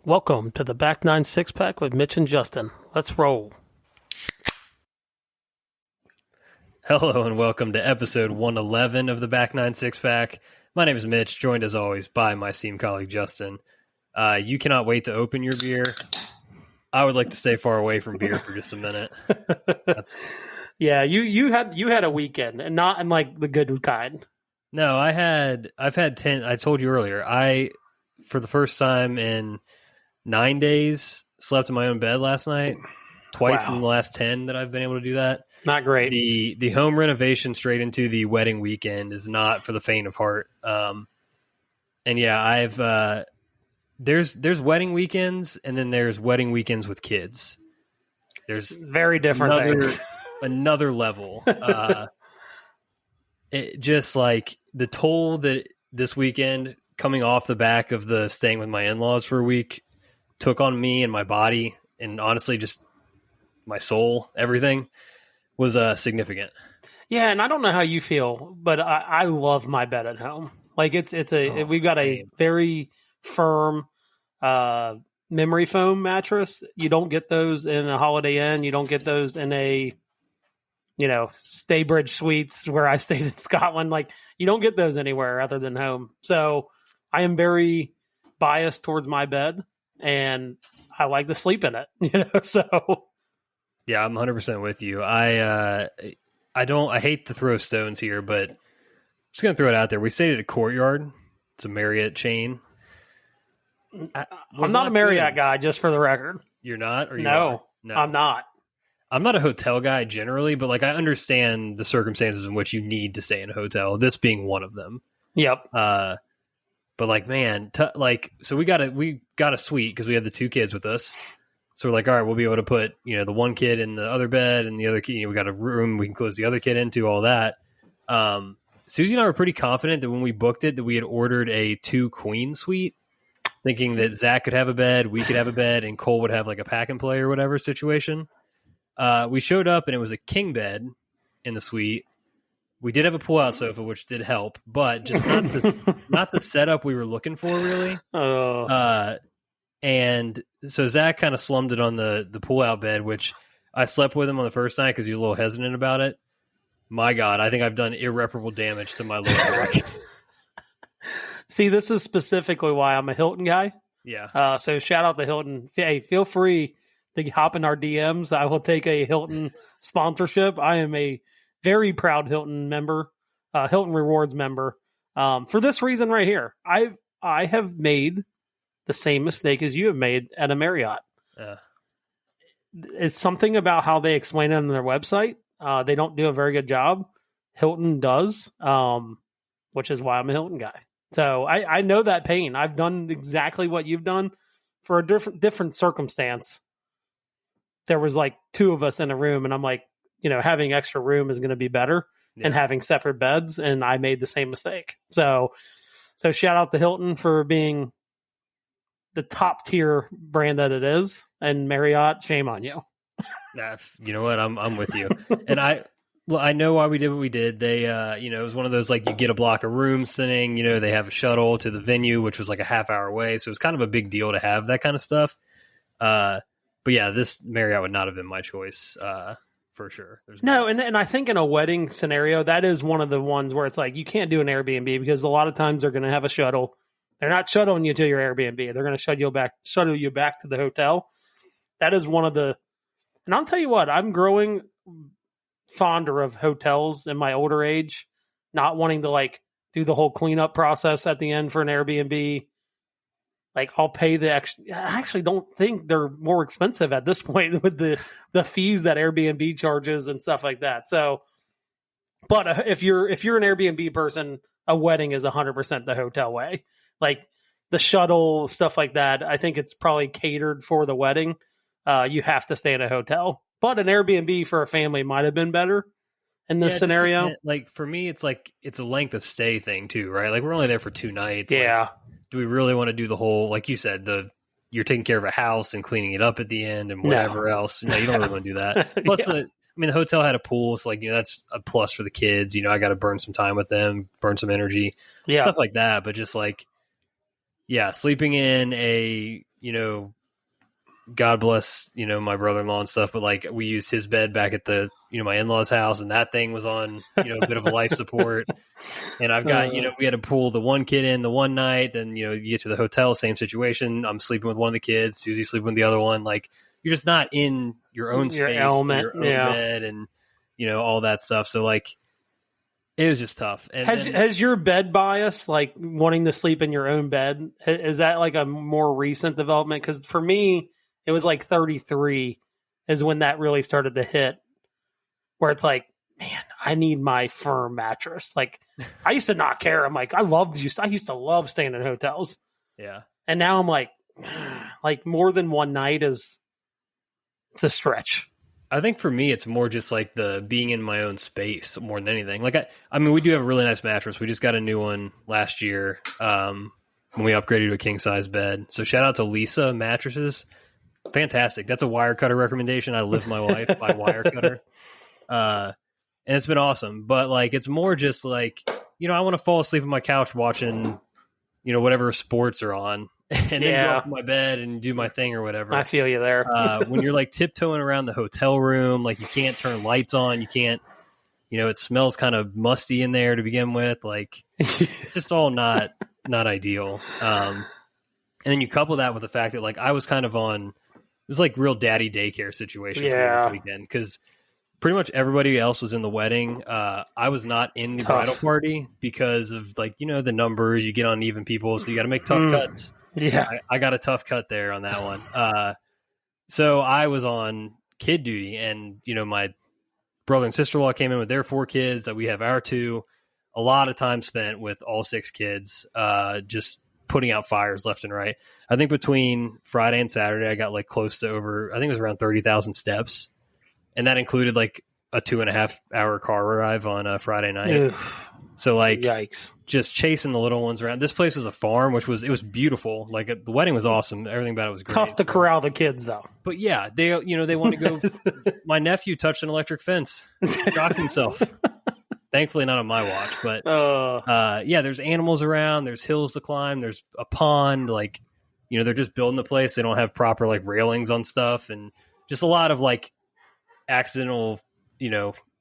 Welcome to the Back 9 Six-Pack with Mitch and Justin. Let's roll. Hello and welcome to episode 111 of the Back 9 Six-Pack. My name is Mitch, joined as always by my esteemed colleague Justin. You cannot wait to open your beer. I would like to stay far away from beer for just a minute. Yeah, you had a weekend, and not in like the good kind. No, I've had 10. I told you earlier. For the first time in 9 days, slept in my own bed last night. Twice in the last 10 that I've been able to do that. Not great. The home renovation straight into the wedding weekend is not for the faint of heart. And yeah, there's wedding weekends, and then there's wedding weekends with kids. There's very different things. Another level. It just like the toll that this weekend, coming off the back of the staying with my in-laws for a week, took on me and my body, and honestly just my soul, everything was significant. Yeah, and I don't know how you feel, but I love my bed at home. Like we've got a very firm memory foam mattress. You don't get those in a Holiday Inn. You don't get those in a Staybridge Suites where I stayed in Scotland. Like, you don't get those anywhere other than home. So I am very biased towards my bed, and I like to sleep in it. So yeah, I'm 100% with you. I hate to throw stones here, but I'm just going to throw it out there. We stayed at a Courtyard. It's a Marriott chain. I'm not a Marriott guy, just for the record. You're not? Or No, I'm not. I'm not a hotel guy generally, but like I understand the circumstances in which you need to stay in a hotel, this being one of them. Yep. But like, man, so we got a suite because we had the two kids with us. So we're like, all right, we'll be able to put, the one kid in the other bed and the other kid, we got a room we can close the other kid into, all that. Susie and I were pretty confident that when we booked it, that we had ordered a 2-queen suite, thinking that Zach could have a bed, we could have a bed, and Cole would have like a pack and play or whatever situation. We showed up and it was a king bed in the suite. We did have a pull-out sofa, which did help, but just not the setup we were looking for, really. And so Zach kind of slummed it on the pull-out bed, which I slept with him on the first night because he was a little hesitant about it. My God, I think I've done irreparable damage to my lower back. See, this is specifically why I'm a Hilton guy. Yeah. So shout out to Hilton. Hey, feel free to hop in our DMs. I will take a Hilton sponsorship. I am a very proud Hilton member, Hilton Rewards member. For this reason right here, I have made the same mistake as you have made at a Marriott. It's something about how they explain it on their website. They don't do a very good job. Hilton does, which is why I'm a Hilton guy. So I know that pain. I've done exactly what you've done for a different circumstance. There was like two of us in a room, and I'm like, having extra room is going to be better and having separate beds. And I made the same mistake. So shout out to Hilton for being the top tier brand that it is, and Marriott, shame on you. You know what? I'm with you. And I know why we did what we did. They, it was one of those, like, you get a block of rooms sitting, they have a shuttle to the venue, which was like a half hour away. So it was kind of a big deal to have that kind of stuff. But yeah, this Marriott would not have been my choice, for sure. And I think in a wedding scenario, that is one of the ones where it's like, you can't do an Airbnb because a lot of times they're going to have a shuttle. They're not shuttling you to your Airbnb. They're going to shuttle you back to the hotel. That is one of the, and I'll tell you what, I'm growing fonder of hotels in my older age, not wanting to like do the whole cleanup process at the end for an Airbnb. Like, I'll pay the extra. I actually don't think they're more expensive at this point with the fees that Airbnb charges and stuff like that. So, but if you're an Airbnb person, a wedding is 100% the hotel way. Like the shuttle, stuff like that, I think it's probably catered for the wedding. You have to stay in a hotel. But an Airbnb for a family might have been better in this scenario. Like, for me, it's like, it's a length of stay thing too, right? Like, we're only there for 2 nights. Yeah. Like, do we really want to do the whole, like you said, you're taking care of a house and cleaning it up at the end and whatever else? No, you don't really want to do that. Plus, the hotel had a pool, so like, that's a plus for the kids. I got to burn some time with them, burn some energy, stuff like that. But just like, sleeping in a God bless, my brother-in-law and stuff, but like we used his bed back at the, my in-laws house, and that thing was on, a bit of a life support. And I've got, we had to pull the one kid in the one night, then, you get to the hotel, same situation. I'm sleeping with one of the kids, Susie's sleeping with the other one. Like, you're just not in your own space, your own bed, and, all that stuff. So like, it was just tough. And has your bed bias, like wanting to sleep in your own bed, is that like a more recent development? Because for me, it was like 33 is when that really started to hit, where it's like, man, I need my firm mattress. Like, I used to not care. I'm like, I used to love staying in hotels. Yeah. And now I'm like more than one night it's a stretch. I think for me, it's more just like the being in my own space more than anything. Like, I mean, we do have a really nice mattress. We just got a new one last year when we upgraded to a king size bed. So shout out to Lisa Mattresses. Fantastic. That's a wire cutter recommendation. I live my life by wire cutter. And it's been awesome. But like, it's more just like, I want to fall asleep on my couch watching, whatever sports are on, and then go up to my bed and do my thing or whatever. I feel you there. When you're like tiptoeing around the hotel room, like you can't turn lights on. You can't, it smells kind of musty in there to begin with. Like, just all not ideal. And then you couple that with the fact that like I was kind of on, it was like real daddy daycare situation for the weekend, because pretty much everybody else was in the wedding. I was not in the bridal party because of like, the numbers, you get uneven people, so you got to make tough cuts. Yeah. I got a tough cut there on that one. So I was on kid duty, and, my brother and sister-in-law came in with their 4 kids. We have our 2. A lot of time spent with all 6 kids, just putting out fires left and right. I think between Friday and Saturday, I got like close to over, I think it was around 30,000 steps. And that included like a 2.5 hour car drive on Friday night. Oof. So like, yikes, just chasing the little ones around. This place is a farm, it was beautiful. Like the wedding was awesome. Everything about it was great. Tough to corral the kids though. But yeah, they want to go. My nephew touched an electric fence, shocked himself. Thankfully not on my watch, but yeah, there's animals around, there's hills to climb, there's a pond, like, they're just building the place. They don't have proper like railings on stuff, and just a lot of like accidental,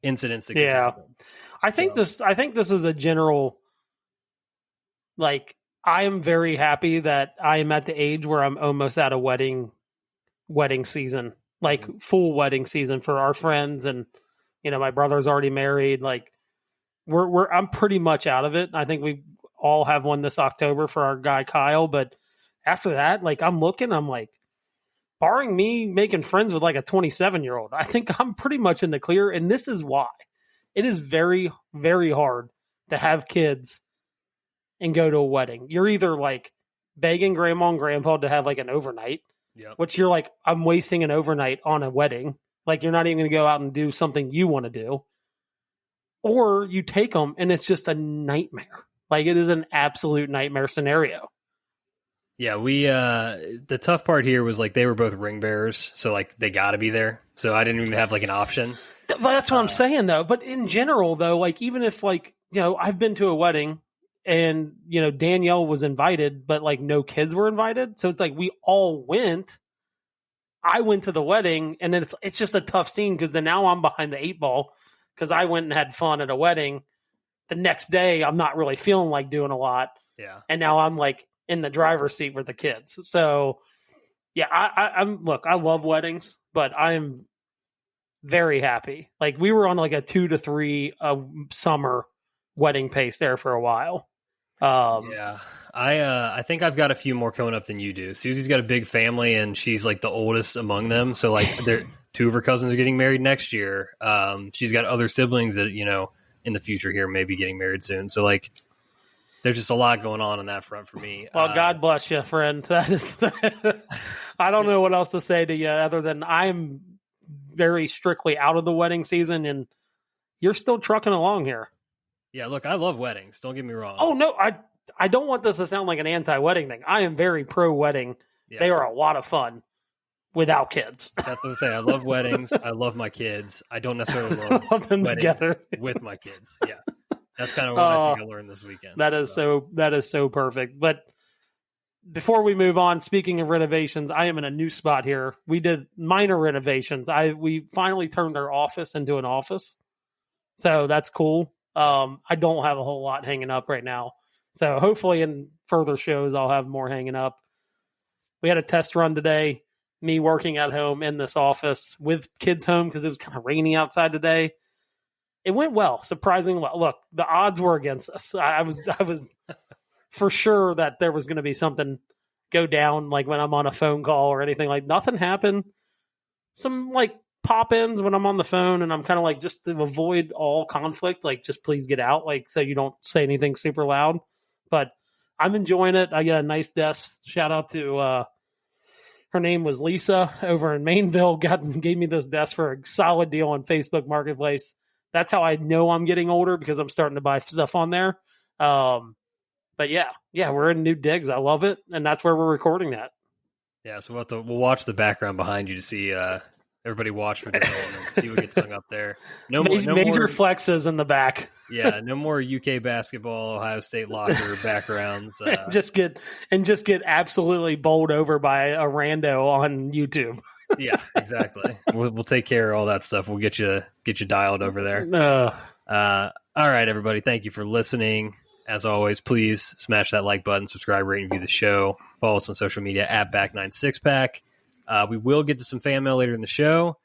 incidents. Yeah. I think this is a general, like, I am very happy that I am at the age where I'm almost at a wedding season, like full wedding season for our friends. And, my brother's already married. Like I'm pretty much out of it. I think we all have one this October for our guy, Kyle. But after that, like I'm like, barring me making friends with like a 27-year-old, I think I'm pretty much in the clear. And this is why. It is very, very hard to have kids and go to a wedding. You're either like begging grandma and grandpa to have like an overnight, which you're like, I'm wasting an overnight on a wedding. Like you're not even going to go out and do something you want to do. Or you take them and it's just a nightmare. Like it is an absolute nightmare scenario. Yeah, the tough part here was like they were both ring bearers, so like they got to be there. So I didn't even have like an option. But that's what I'm saying though. But in general though, like even if like, I've been to a wedding and, Danielle was invited, but like no kids were invited. So it's like we all went. I went to the wedding, and then it's just a tough scene because then now I'm behind the 8 ball because I went and had fun at a wedding. The next day, I'm not really feeling like doing a lot. Yeah. And now I'm like in the driver's seat with the kids. So yeah, I love weddings, but I'm very happy. Like we were on like a 2 to 3 summer wedding pace there for a while. Yeah. I think I've got a few more coming up than you do. Susie's got a big family, and she's like the oldest among them. So like 2 of her cousins are getting married next year. She's got other siblings that, in the future here, maybe getting married soon. So like, there's just a lot going on that front for me. Well, God bless you, friend. That is, I don't know what else to say to you other than I'm very strictly out of the wedding season, and you're still trucking along here. Yeah, look, I love weddings. Don't get me wrong. Oh, no, I don't want this to sound like an anti-wedding thing. I am very pro-wedding. Yeah. They are a lot of fun without kids. That's what I say. I love weddings. I love my kids. I don't necessarily love them weddings together with my kids. Yeah, that's kind of what I think I learned this weekend. That is so perfect. But before we move on, speaking of renovations, I am in a new spot here. We did minor renovations. We finally turned our office into an office, so that's cool. I don't have a whole lot hanging up right now, so hopefully in further shows I'll have more hanging up. We had a test run today. Me working at home in this office with kids home because it was kind of rainy outside today. It went well, surprisingly well. Look, the odds were against us. I was for sure that there was going to be something go down, like when I'm on a phone call or anything. Like nothing happened. Some like pop-ins when I'm on the phone, and I'm kind of like, just to avoid all conflict, like just please get out, like so you don't say anything super loud. But I'm enjoying it. I got a nice desk. Shout out to her name was Lisa over in Mainville. Gave me this desk for a solid deal on Facebook Marketplace. That's how I know I'm getting older, because I'm starting to buy stuff on there. But yeah, we're in new digs. I love it, and that's where we're recording that. Yeah, so we'll watch the background behind you to see everybody watch for development, see what gets hung up there. Major more, flexes in the back. Yeah, no more UK basketball, Ohio State locker backgrounds. Just get absolutely bowled over by a rando on YouTube. Yeah, exactly. We'll take care of all that stuff. We'll get you dialed over there. All right, everybody. Thank you for listening. As always, please smash that like button, subscribe, rate, and review the show. Follow us on social media at Back9Sixpack. We will get to some fan mail later in the show.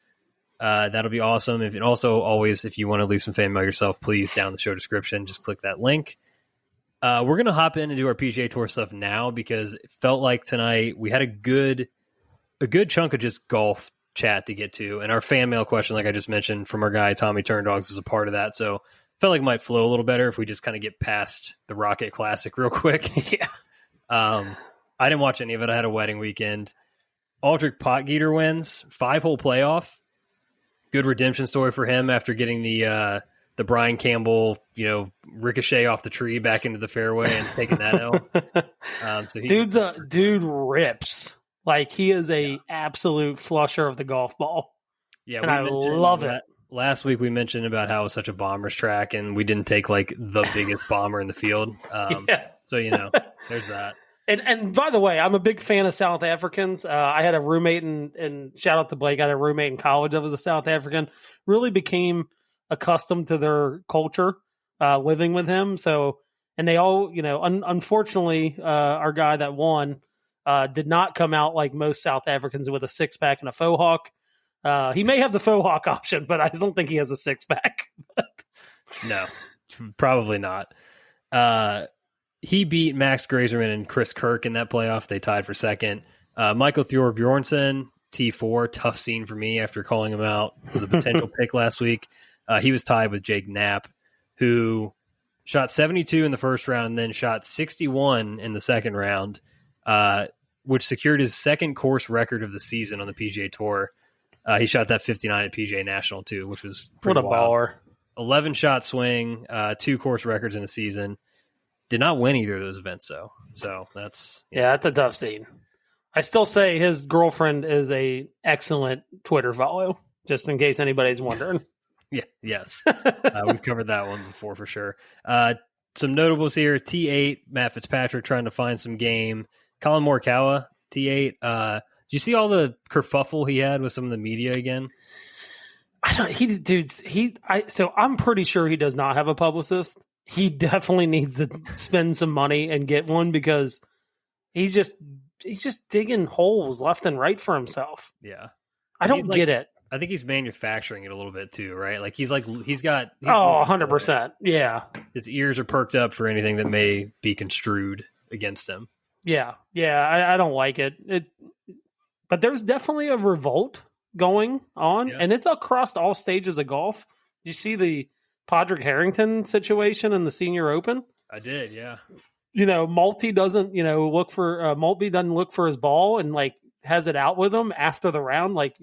That'll be awesome. And also, always, if you want to leave some fan mail yourself, please, down in the show description, just click that link. We're going to hop in and do our PGA Tour stuff now, because it felt like tonight we had a good chunk of just golf chat to get to. And our fan mail question, like I just mentioned, from our guy Tommy Turndogs, is a part of that. So felt like it might flow a little better if we just kind of get past the Rocket Classic real quick. Yeah. I didn't watch any of it. I had a wedding weekend. Aldrich Potgieter wins 5-hole playoff. Good redemption story for him after getting the Brian Campbell, ricochet off the tree back into the fairway and taking that L. Dude rips. Like, he is a absolute flusher of the golf ball. Yeah, and I love it. Last week we mentioned about how it was such a bomber's track, and we didn't take like the biggest bomber in the field. So there's that. And by the way, I'm a big fan of South Africans. I had a roommate, and shout out to Blake. I had a roommate in college that was a South African. Really became accustomed to their culture, living with him. So, and they all, unfortunately, our guy that won did not come out like most South Africans with a 6-pack and a faux hawk. He may have the faux hawk option, but I don't think he has a 6-pack. No, probably not. He beat Max Grazerman and Chris Kirk in that playoff. They tied for second. Michael Thor Bjornsson, T4, tough scene for me after calling him out as a potential pick last week. He was tied with Jake Knapp, who shot 72 in the first round and then shot 61 in the second round, which secured his second course record of the season on the PGA Tour. He shot that 59 at PGA National, too, which was pretty wild. Baller. 11-shot swing, 2 course records in a season. Did not win either of those events, though. So that's... that's a tough scene. I still say his girlfriend is a excellent Twitter follow, just in case anybody's wondering. Yeah, yes. We've covered that one before for sure. Some notables here. T8, Matt Fitzpatrick trying to find some game. Colin Morikawa, T8. Do you see all the kerfuffle he had with some of the media again? So I'm pretty sure he does not have a publicist. He definitely needs to spend some money and get one, because he's just digging holes left and right for himself. Yeah. I don't get it. I think he's manufacturing it a little bit too, right? Like he's 100%. Yeah. His ears are perked up for anything that may be construed against him. Yeah. I don't like it. But there's definitely a revolt going on, and it's across all stages of golf. Did you see the Padraig Harrington situation in the Senior Open? I did, yeah. Maltby doesn't, Maltby doesn't look for his ball and like has it out with him after the round. Like,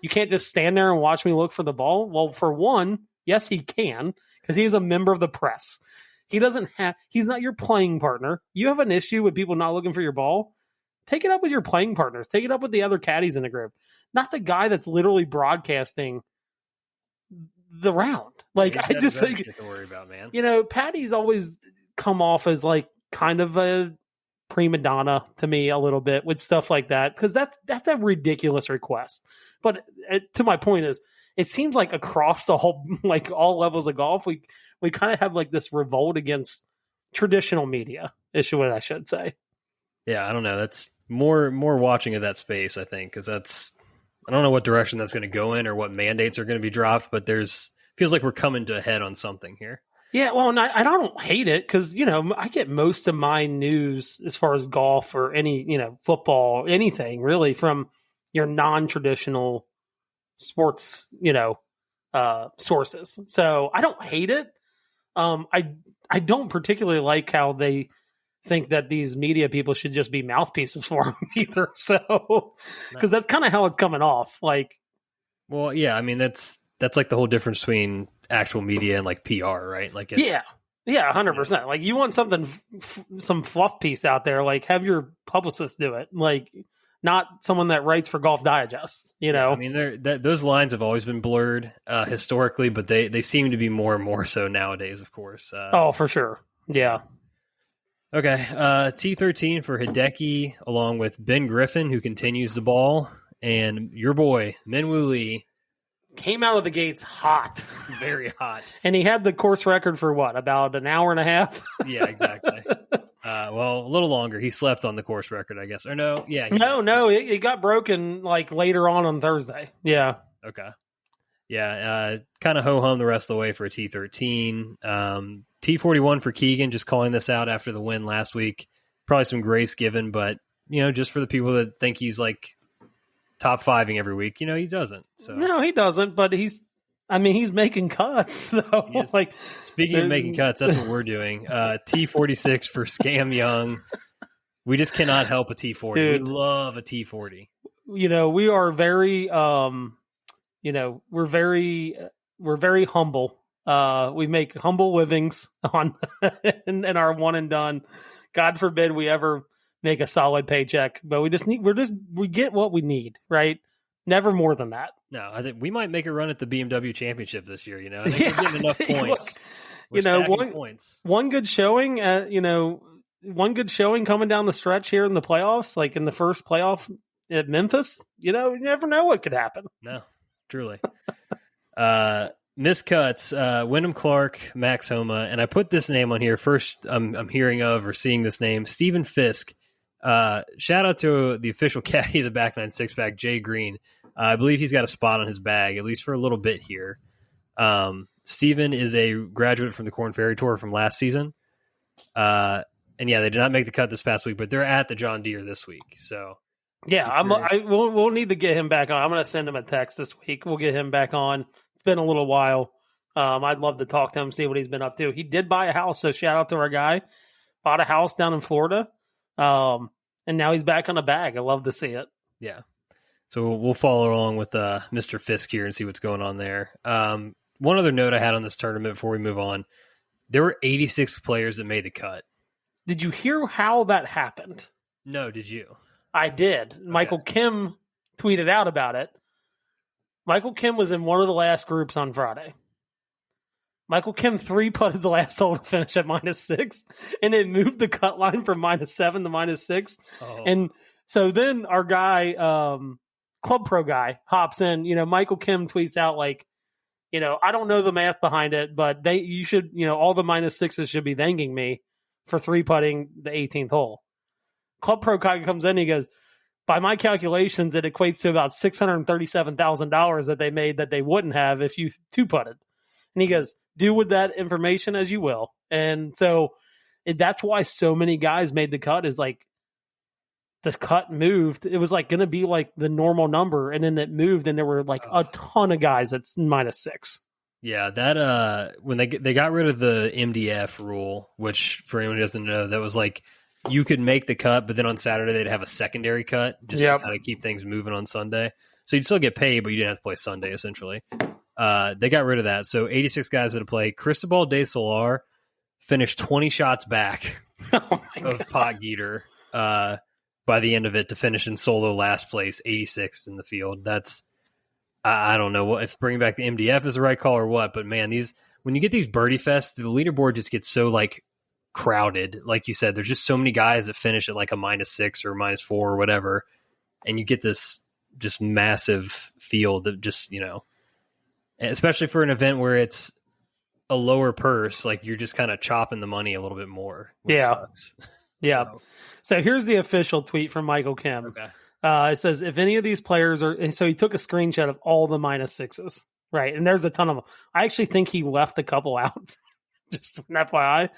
you can't just stand there and watch me look for the ball. Well, for one, yes, he can, because he's a member of the press. He's not your playing partner. You have an issue with people not looking for your ball. Take it up with your playing partners. Take it up with the other caddies in the group. Not the guy that's literally broadcasting the round. Like, I just think, to worry about, man. Patty's always come off as like kind of a prima donna to me a little bit with stuff like that, because that's a ridiculous request. But to my point is, it seems like across the whole, like all levels of golf, we kind of have like this revolt against traditional media, is what I should say. Yeah, I don't know. That's more watching of that space, I think, because I don't know what direction that's going to go in or what mandates are going to be dropped, but feels like we're coming to a head on something here. Yeah, well, and I don't hate it because, I get most of my news as far as golf or any, football, anything really from your non-traditional sports, sources. So I don't hate it. I don't particularly like how they think that these media people should just be mouthpieces for them either. So, because that's kind of how it's coming off. Like, well, yeah, I mean, that's like the whole difference between actual media and like PR, right? Like, yeah, 100%. Like, you want something, some fluff piece out there, like have your publicist do it. Like, not someone that writes for Golf Digest, Yeah, I mean, those lines have always been blurred historically, but they seem to be more and more so nowadays, of course. Oh, for sure. Yeah. Okay. T13 for Hideki, along with Ben Griffin, who continues the ball, and your boy, Minwoo Lee. Came out of the gates hot. Very hot. And he had the course record for what, about an hour and a half? Yeah, exactly. Well, a little longer. He slept on the course record, I guess. Or no? Yeah. No, it got broken like later on Thursday. Yeah. Okay. Yeah, kind of ho-hum the rest of the way for a T13. T41 for Keegan, just calling this out after the win last week. Probably some grace given, but, just for the people that think he's like top fiving every week, he doesn't. So no, he doesn't, but he's making cuts. So, like, speaking of making cuts, that's what we're doing. T46 for Scam Young. We just cannot help a T40. Dude, we love a T40. We are very, we're very humble. We make humble livings on in our one and done. God forbid we ever make a solid paycheck, but we get what we need, right? Never more than that. No, I think we might make a run at the BMW Championship this year. I think we're getting enough points. One good showing, one good showing coming down the stretch here in the playoffs, like in the first playoff at Memphis. You never know what could happen. No, truly. Miscuts, Wyndham Clark, Max Homa, and I put this name on here first. I'm hearing of or seeing this name, Stephen Fisk. Shout out to the official caddy of the Back Nine Six Pack, Jay Green. I believe he's got a spot on his bag, at least for a little bit here. Steven is a graduate from the Corn Ferry Tour from last season. And yeah, they did not make the cut this past week, but they're at the John Deere this week. So yeah, we'll need to get him back on. I'm going to send him a text this week. We'll get him back on. It's been a little while. I'd love to talk to him, see what he's been up to. He did buy a house, so shout out to our guy. Bought a house down in Florida. And now he's back on a bag. I love to see it. Yeah. So we'll follow along with Mr. Fisk here and see what's going on there. One other note I had on this tournament before we move on. There were 86 players that made the cut. Did you hear how that happened? No, did you? I did. Okay. Michael Kim tweeted out about it. Michael Kim was in one of the last groups on Friday. Michael Kim 3-putted the last hole to finish at -6, and it moved the cut line from -7 to -6. Oh. And so then our guy, Club Pro guy, hops in. Michael Kim tweets out like, I don't know the math behind it, but you should, all the -6s should be thanking me for 3-putting the 18th hole. Club Pro guy comes in and he goes, by my calculations, it equates to about $637,000 that they made that they wouldn't have if you 2-putted. And he goes, do with that information as you will. And so that's why so many guys made the cut, is like the cut moved. It was like going to be like the normal number, and then it moved, and there were like a ton of guys that's -6. Yeah, that when they got rid of the MDF rule, which for anyone who doesn't know, that was like you could make the cut, but then on Saturday they'd have a secondary cut just to kind of keep things moving on Sunday. So you'd still get paid, but you didn't have to play Sunday essentially. They got rid of that. So 86 guys that play. Cristobal de Solar finished 20 shots back of Pot Geeter by the end of it to finish in solo last place, 86th in the field. That's, I don't know if bringing back the MDF is the right call or what, but man, when you get these birdie fests, the leaderboard just gets so like crowded. Like you said, there's just so many guys that finish at like a -6 or -4 or whatever. And you get this just massive field that just, especially for an event where it's a lower purse, like you're just kind of chopping the money a little bit more. Yeah. Sucks. Yeah. So here's the official tweet from Michael Kim. Okay. It says, if any of these players are, and so he took a screenshot of all the -6s, right? And there's a ton of them. I actually think he left a couple out, just an FYI.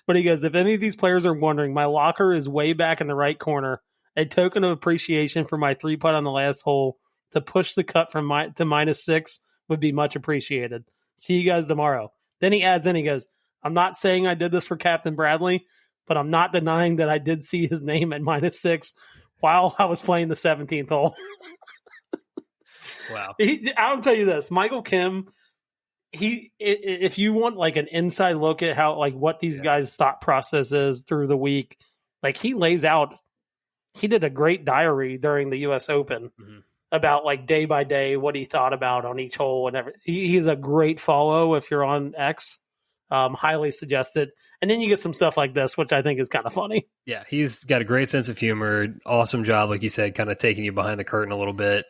But he goes, if any of these players are wondering, my locker is way back in the right corner. A token of appreciation for my 3-putt on the last hole to push the cut from to -6 would be much appreciated. See you guys tomorrow. Then he adds in, he goes, I'm not saying I did this for Captain Bradley, but I'm not denying that I did see his name at -6 while I was playing the 17th hole. Wow. I'll tell you this, Michael Kim, if you want like an inside look at how, like what these guys' thought process is through the week, like he lays out, he did a great diary during the U.S. Open about like day by day what he thought about on each hole and everything. He's a great follow if you're on X. Highly suggested. And then you get some stuff like this, which I think is kind of funny. Yeah, he's got a great sense of humor. Awesome job, like you said, kind of taking you behind the curtain a little bit.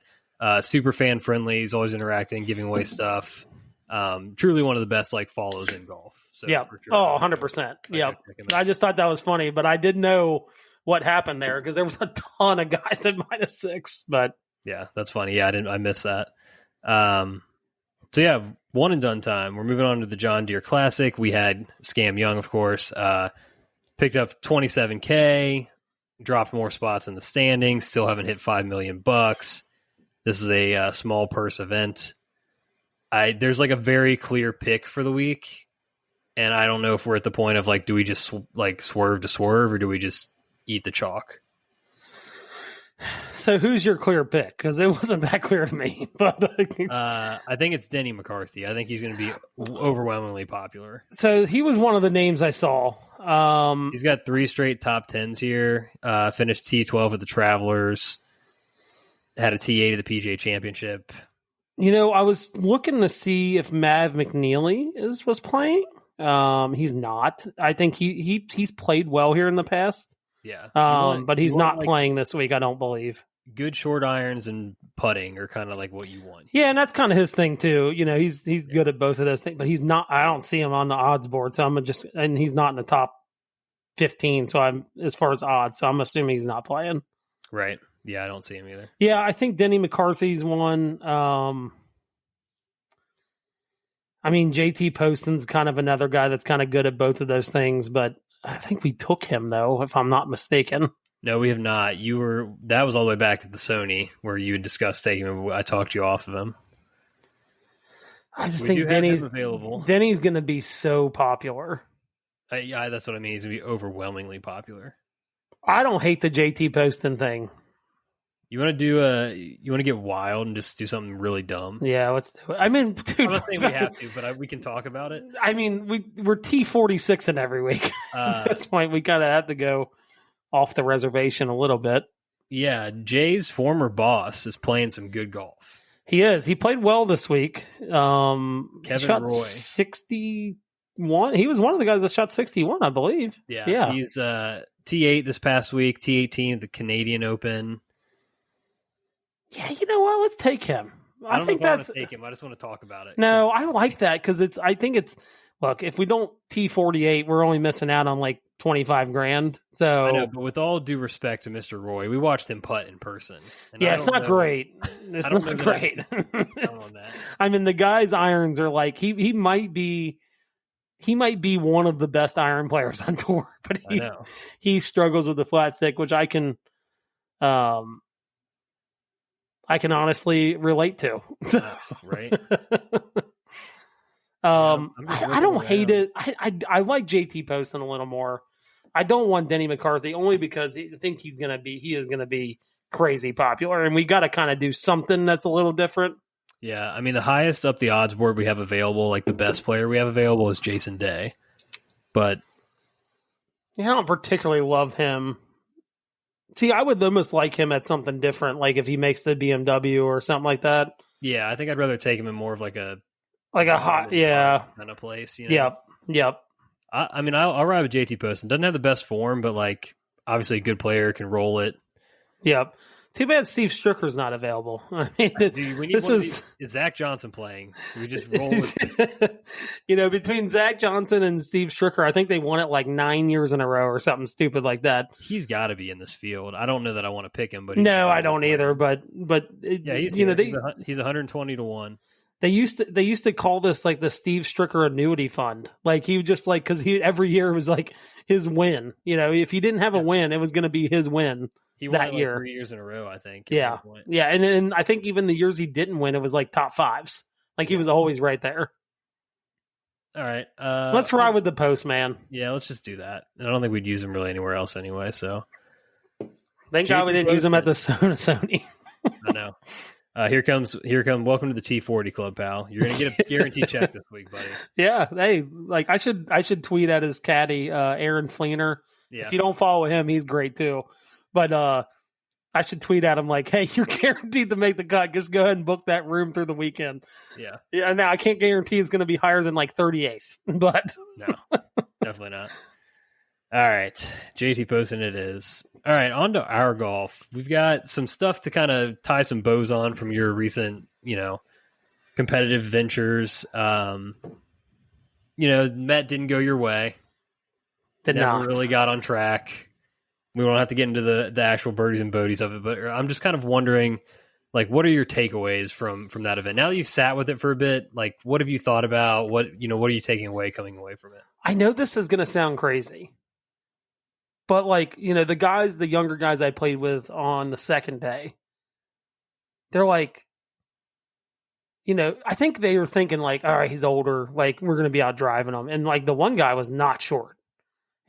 Super fan friendly. He's always interacting, giving away stuff. Truly one of the best like follows in golf. So yeah. Sure. Oh, 100%. Yeah. I just thought that was funny, but I didn't know what happened there because there was a ton of guys at -6. But yeah, that's funny. Yeah, I missed that. So yeah, one and done time. We're moving on to the John Deere Classic. We had Scam Young, of course, picked up $27K, dropped more spots in the standings. Still haven't hit $5 million. This is a small purse event. There's like a very clear pick for the week, and I don't know if we're at the point of like, do we just like swerve to swerve, or do we just eat the chalk? So who's your clear pick? Because it wasn't that clear to me. But I think it's Denny McCarthy. I think he's going to be overwhelmingly popular. So he was one of the names I saw. He's got 3 straight top 10s here. Finished T12 at the Travelers. Had a T8 at the PGA Championship. I was looking to see if Mav McNeely was playing. He's not. I think he's played well here in the past. Yeah. But he's not playing this week, I don't believe. Good short irons and putting are kind of like what you want. Yeah, and that's kind of his thing too. He's good at both of those things, but he's not. I don't see him on the odds board, so and he's not in the top 15. So I'm as far as odds, so I'm assuming he's not playing. Right. Yeah, I don't see him either. Yeah, I think Denny McCarthy's one. JT Poston's kind of another guy that's kind of good at both of those things, but I think we took him though, if I'm not mistaken. No, we have not. That was all the way back at the Sony where you had discussed taking him. I talked you off of him. I just think Denny's available. Denny's going to be so popular. Yeah, that's what I mean. He's going to be overwhelmingly popular. I don't hate the JT Poston thing. You want to get wild and just do something really dumb? Yeah, let's do it. Dude, I'm not saying we have to, but we can talk about it. We're T46 in every week. At this point, we kind of have to go off the reservation a little bit. Yeah, Jay's former boss is playing some good golf. He is. He played well this week. Kevin Roy. 61. He was one of the guys that shot 61, I believe. Yeah. He's T8 this past week, T18 at the Canadian Open. Yeah, you know what? Let's take him. I think that's. Want to take him. I just want to talk about it. No, I like that because look, if we don't T48, we're only missing out on like $25,000. So I know, but with all due respect to Mr. Roy, we watched him putt in person. Yeah, it's not great. It's not great. The guy's irons are like he might be one of the best iron players on tour, but he struggles with the flat stick, which I can honestly relate to. Right. I don't hate it. I like JT Poston a little more. I don't want Denny McCarthy only because I think he is going to be crazy popular, and we got to kind of do something that's a little different. Yeah. The highest up the odds board we have available, like the best player we have available is Jason Day, but I don't particularly love him. See, I would almost like him at something different, like if he makes the BMW or something like that. Yeah, I think I'd rather take him in more of like a hot, kind of place. Yep. I mean, I'll ride with JT Poston. Doesn't have the best form, but like obviously a good player, can roll it. Yep. Too bad Steve Stricker's not available. I mean, Dude, we need is Zach Johnson playing? Do we just roll with between Zach Johnson and Steve Stricker, I think they won it like 9 years in a row or something stupid like that. He's got to be in this field. I don't know that I want to pick him, but no, I don't either. But yeah, he's 120 to 1. They used to call this like the Steve Stricker annuity fund. Like he just like because every year was like his win. If he didn't have a win, it was going to be his win. He won that year, 3 years in a row, I think. Yeah, and I think even the years he didn't win, it was like top fives. Like he was always right there. All right, let's ride with the Postman. Yeah, let's just do that. I don't think we'd use him really anywhere else anyway. So thank God we didn't use him at the Sony. I know. Here comes. Welcome to the T40 Club, pal. You're gonna get a guaranteed check this week, buddy. Yeah, hey, like I should tweet at his caddy, Aaron Fleener. Yeah. If you don't follow him, he's great too. But I should tweet at him like, "Hey, you're guaranteed to make the cut. Just go ahead and book that room through the weekend." Yeah. Now I can't guarantee it's going to be higher than like 38th, but no, definitely not. All right, JT Poston it is. All right, on to our golf. We've got some stuff to kind of tie some bows on from your recent, competitive ventures. Met didn't go your way. Never really got on track. We won't have to get into the actual birdies and bodies of it, but I'm just kind of wondering, like, what are your takeaways from that event? Now that you've sat with it for a bit, like, what have you thought about? What are you taking away coming away from it? I know this is going to sound crazy, but like, the younger guys I played with on the second day, they're like, I think they were thinking like, all right, he's older, like we're going to be out driving him. And like the one guy was not short.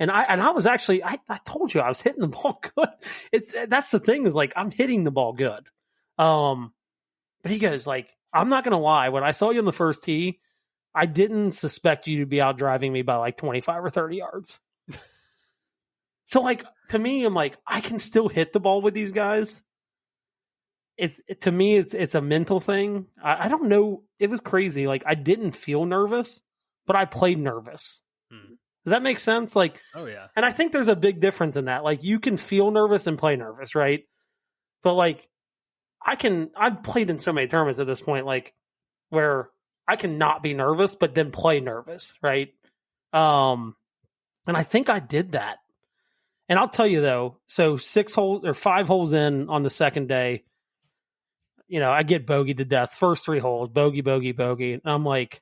And I was actually, I told you I was hitting the ball good. That's the thing is like, I'm hitting the ball good. But he goes like, I'm not going to lie. When I saw you on the first tee, I didn't suspect you to be out driving me by like 25 or 30 yards. So like, to me, I'm like, I can still hit the ball with these guys. To me, it's a mental thing. I don't know. It was crazy. Like I didn't feel nervous, but I played nervous. Does that make sense? Like, oh yeah. And I think there's a big difference in that. Like, you can feel nervous and play nervous, right? But like, I've played in so many tournaments at this point, like, where I can not be nervous, but then play nervous, right? And I think I did that. And I'll tell you though, so 5 holes in on the second day, I get bogeyed to death. First 3 holes, bogey, bogey, bogey. And I'm like,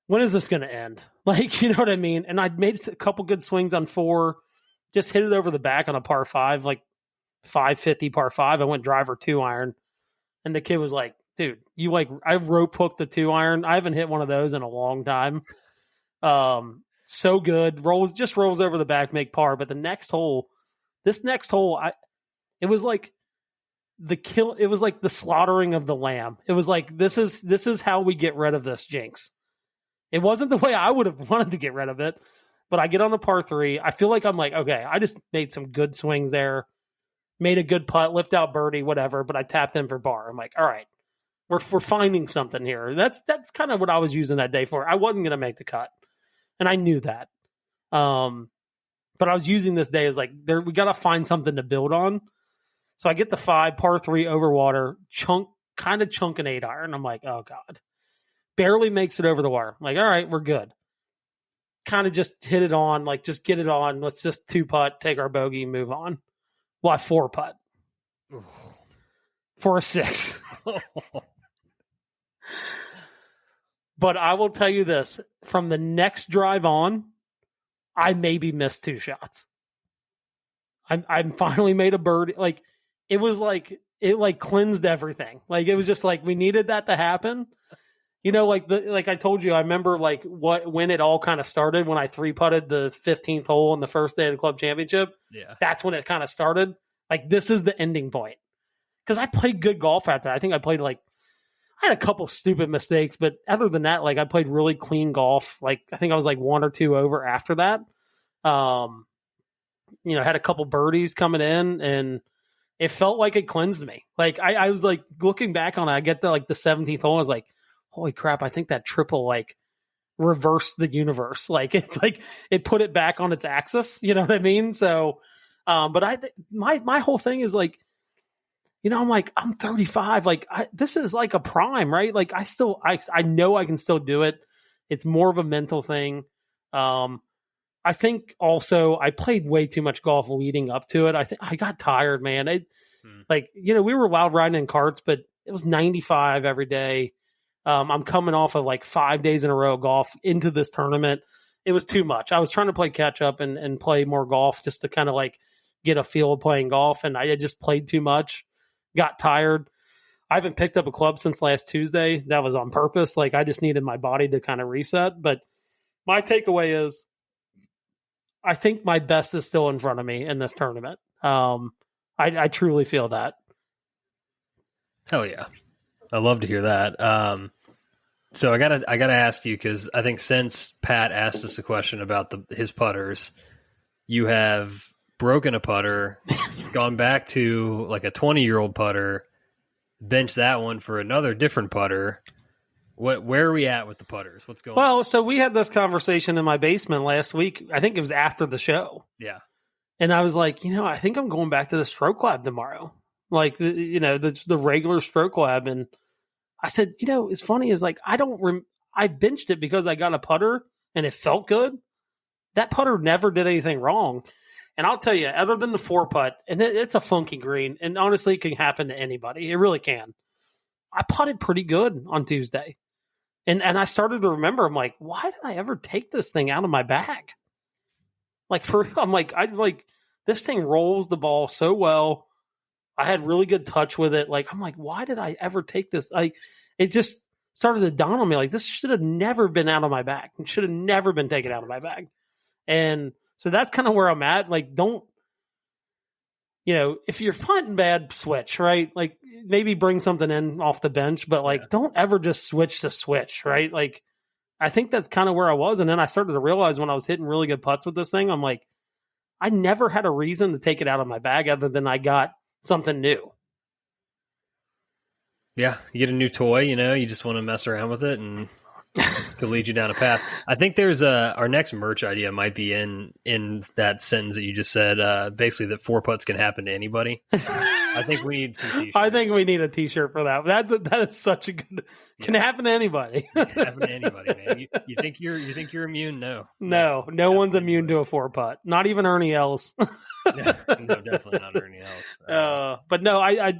when is this going to end? Like, you know what I mean? And I'd made a couple good swings on 4, just hit it over the back on a par 5, like 550 par 5. I went driver 2 iron. And the kid was like, dude, I rope hooked the 2 iron. I haven't hit one of those in a long time. So good. Rolls over the back, make par. But this next hole, it was like it was like the slaughtering of the lamb. It was like, this is how we get rid of this jinx. It wasn't the way I would have wanted to get rid of it, but I get on the par 3. I feel like I'm like, okay, I just made some good swings there, made a good putt, lift out birdie, whatever, but I tapped in for bar. I'm like, all right, we're finding something here. That's kind of what I was using that day for. I wasn't going to make the cut, and I knew that. But I was using this day as like, we got to find something to build on. So I get the 5, par 3 over water, chunk an 8 iron. I'm like, oh God. Barely makes it over the wire. I'm like, all right, we're good. Kind of just hit it on, like just get it on. Let's just 2-putt, take our bogey, move on. Well, I 4-putt for a 6. But I will tell you this: from the next drive on, I maybe missed 2 shots. I finally made a birdie. Like it was like it like cleansed everything. Like it was just like we needed that to happen. Like I told you, I remember like when it all kind of started when I 3-putted the 15th hole on the first day of the club championship. Yeah, that's when it kind of started. Like this is the ending point because I played good golf after. I think I had a couple stupid mistakes, but other than that, like I played really clean golf. Like I think I was like 1 or 2 over after that. Had a couple birdies coming in, and it felt like it cleansed me. Like I was like looking back on it, I get to like the 17th hole, I was like, holy crap, I think that triple like reversed the universe. Like it's like it put it back on its axis. You know what I mean? So, but my whole thing is like, I'm like, I'm 35. Like this is like a prime, right? Like I know I can still do it. It's more of a mental thing. I think also I played way too much golf leading up to it. I think I got tired, man. Like, we were wild riding in carts, but it was 95 every day. I'm coming off of like 5 days in a row of golf into this tournament. It was too much. I was trying to play catch up and play more golf just to kind of like get a feel of playing golf. And I had just played too much, got tired. I haven't picked up a club since last Tuesday. That was on purpose. Like I just needed my body to kind of reset. But my takeaway is I think my best is still in front of me in this tournament. I truly feel that. Hell yeah. I love to hear that. So I gotta ask you, because I think since Pat asked us a question about his putters, you have broken a putter, gone back to like a 20-year-old putter, benched that one for another different putter. Where are we at with the putters? What's going on? Well, so we had this conversation in my basement last week. I think it was after the show. Yeah. And I was like, I think I'm going back to the stroke lab tomorrow. Like, the regular stroke lab. And I said, it's funny is like, I benched it because I got a putter and it felt good. That putter never did anything wrong. And I'll tell you, other than the 4-putt, and it's a funky green, and honestly, it can happen to anybody. It really can. I putted pretty good on Tuesday. And I started to remember, I'm like, why did I ever take this thing out of my bag? I'm like, this thing rolls the ball so well. I had really good touch with it. Like, I'm like, why did I ever take this? It just started to dawn on me. Like, this should have never been out of my bag. It should have never been taken out of my bag. And so that's kind of where I'm at. Like, don't, if you're punting bad, switch, right? Like maybe bring something in off the bench, but like, don't ever just switch to switch, right? Like, I think that's kind of where I was. And then I started to realize when I was hitting really good putts with this thing, I'm like, I never had a reason to take it out of my bag other than I got something new. Yeah. You get a new toy, you just want to mess around with it and could lead you down a path. I think there's our next merch idea might be in that sentence that you just said, basically that 4-putts can happen to anybody. I think we need some t-shirts. I think we need a t-shirt for that. That is such a good, can happen to anybody. It can happen to anybody, man. You think you're immune? No one's immune to a 4-putt. Not even Ernie Els. No, definitely not Ernie Els. But no, I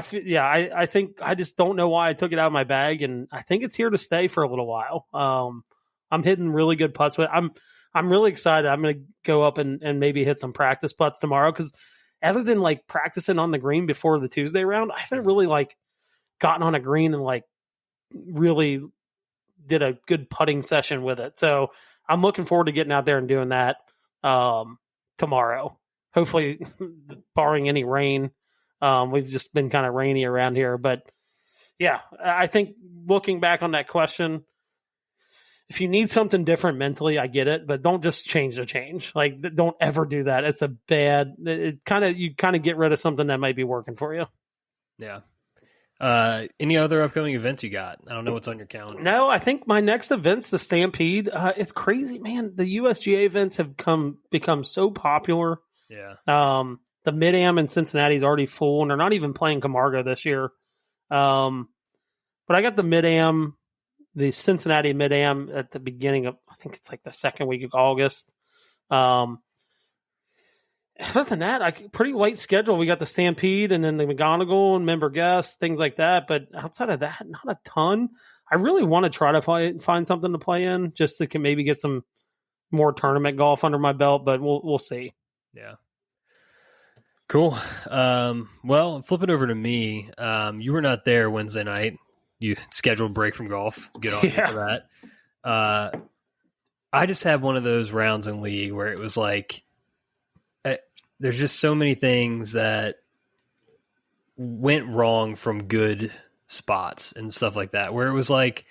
think I just don't know why I took it out of my bag, and I think it's here to stay for a little while. I'm hitting really good putts with it. I'm really excited. I'm going to go up and maybe hit some practice putts tomorrow, because other than like practicing on the green before the Tuesday round, I haven't really like gotten on a green and like really did a good putting session with it. So I'm looking forward to getting out there and doing that tomorrow. Hopefully, barring any rain. We've just been kind of rainy around here, but yeah, I think looking back on that question, if you need something different mentally, I get it, but don't just change to change. Like, don't ever do that. It's you kind of get rid of something that might be working for you. Yeah. Any other upcoming events you got? I don't know what's on your calendar. No, I think my next event's the Stampede. It's crazy, man. The USGA events have become so popular. Yeah. The Mid-Am in Cincinnati is already full, and they're not even playing Camargo this year. But I got the Mid-Am, the Cincinnati Mid-Am at the beginning of, I think it's like the second week of August. Other than that, pretty light schedule. We got the Stampede and then the McGonigal and member guests, things like that. But outside of that, not a ton. I really want to try to find something to play in just to maybe get some more tournament golf under my belt, but we'll see. Yeah. Cool. Well, flip it over to me. You were not there Wednesday night. You scheduled break from golf. Good on you for that. I just had one of those rounds in league where it was like, there's just so many things that went wrong from good spots and stuff like that, where it was like,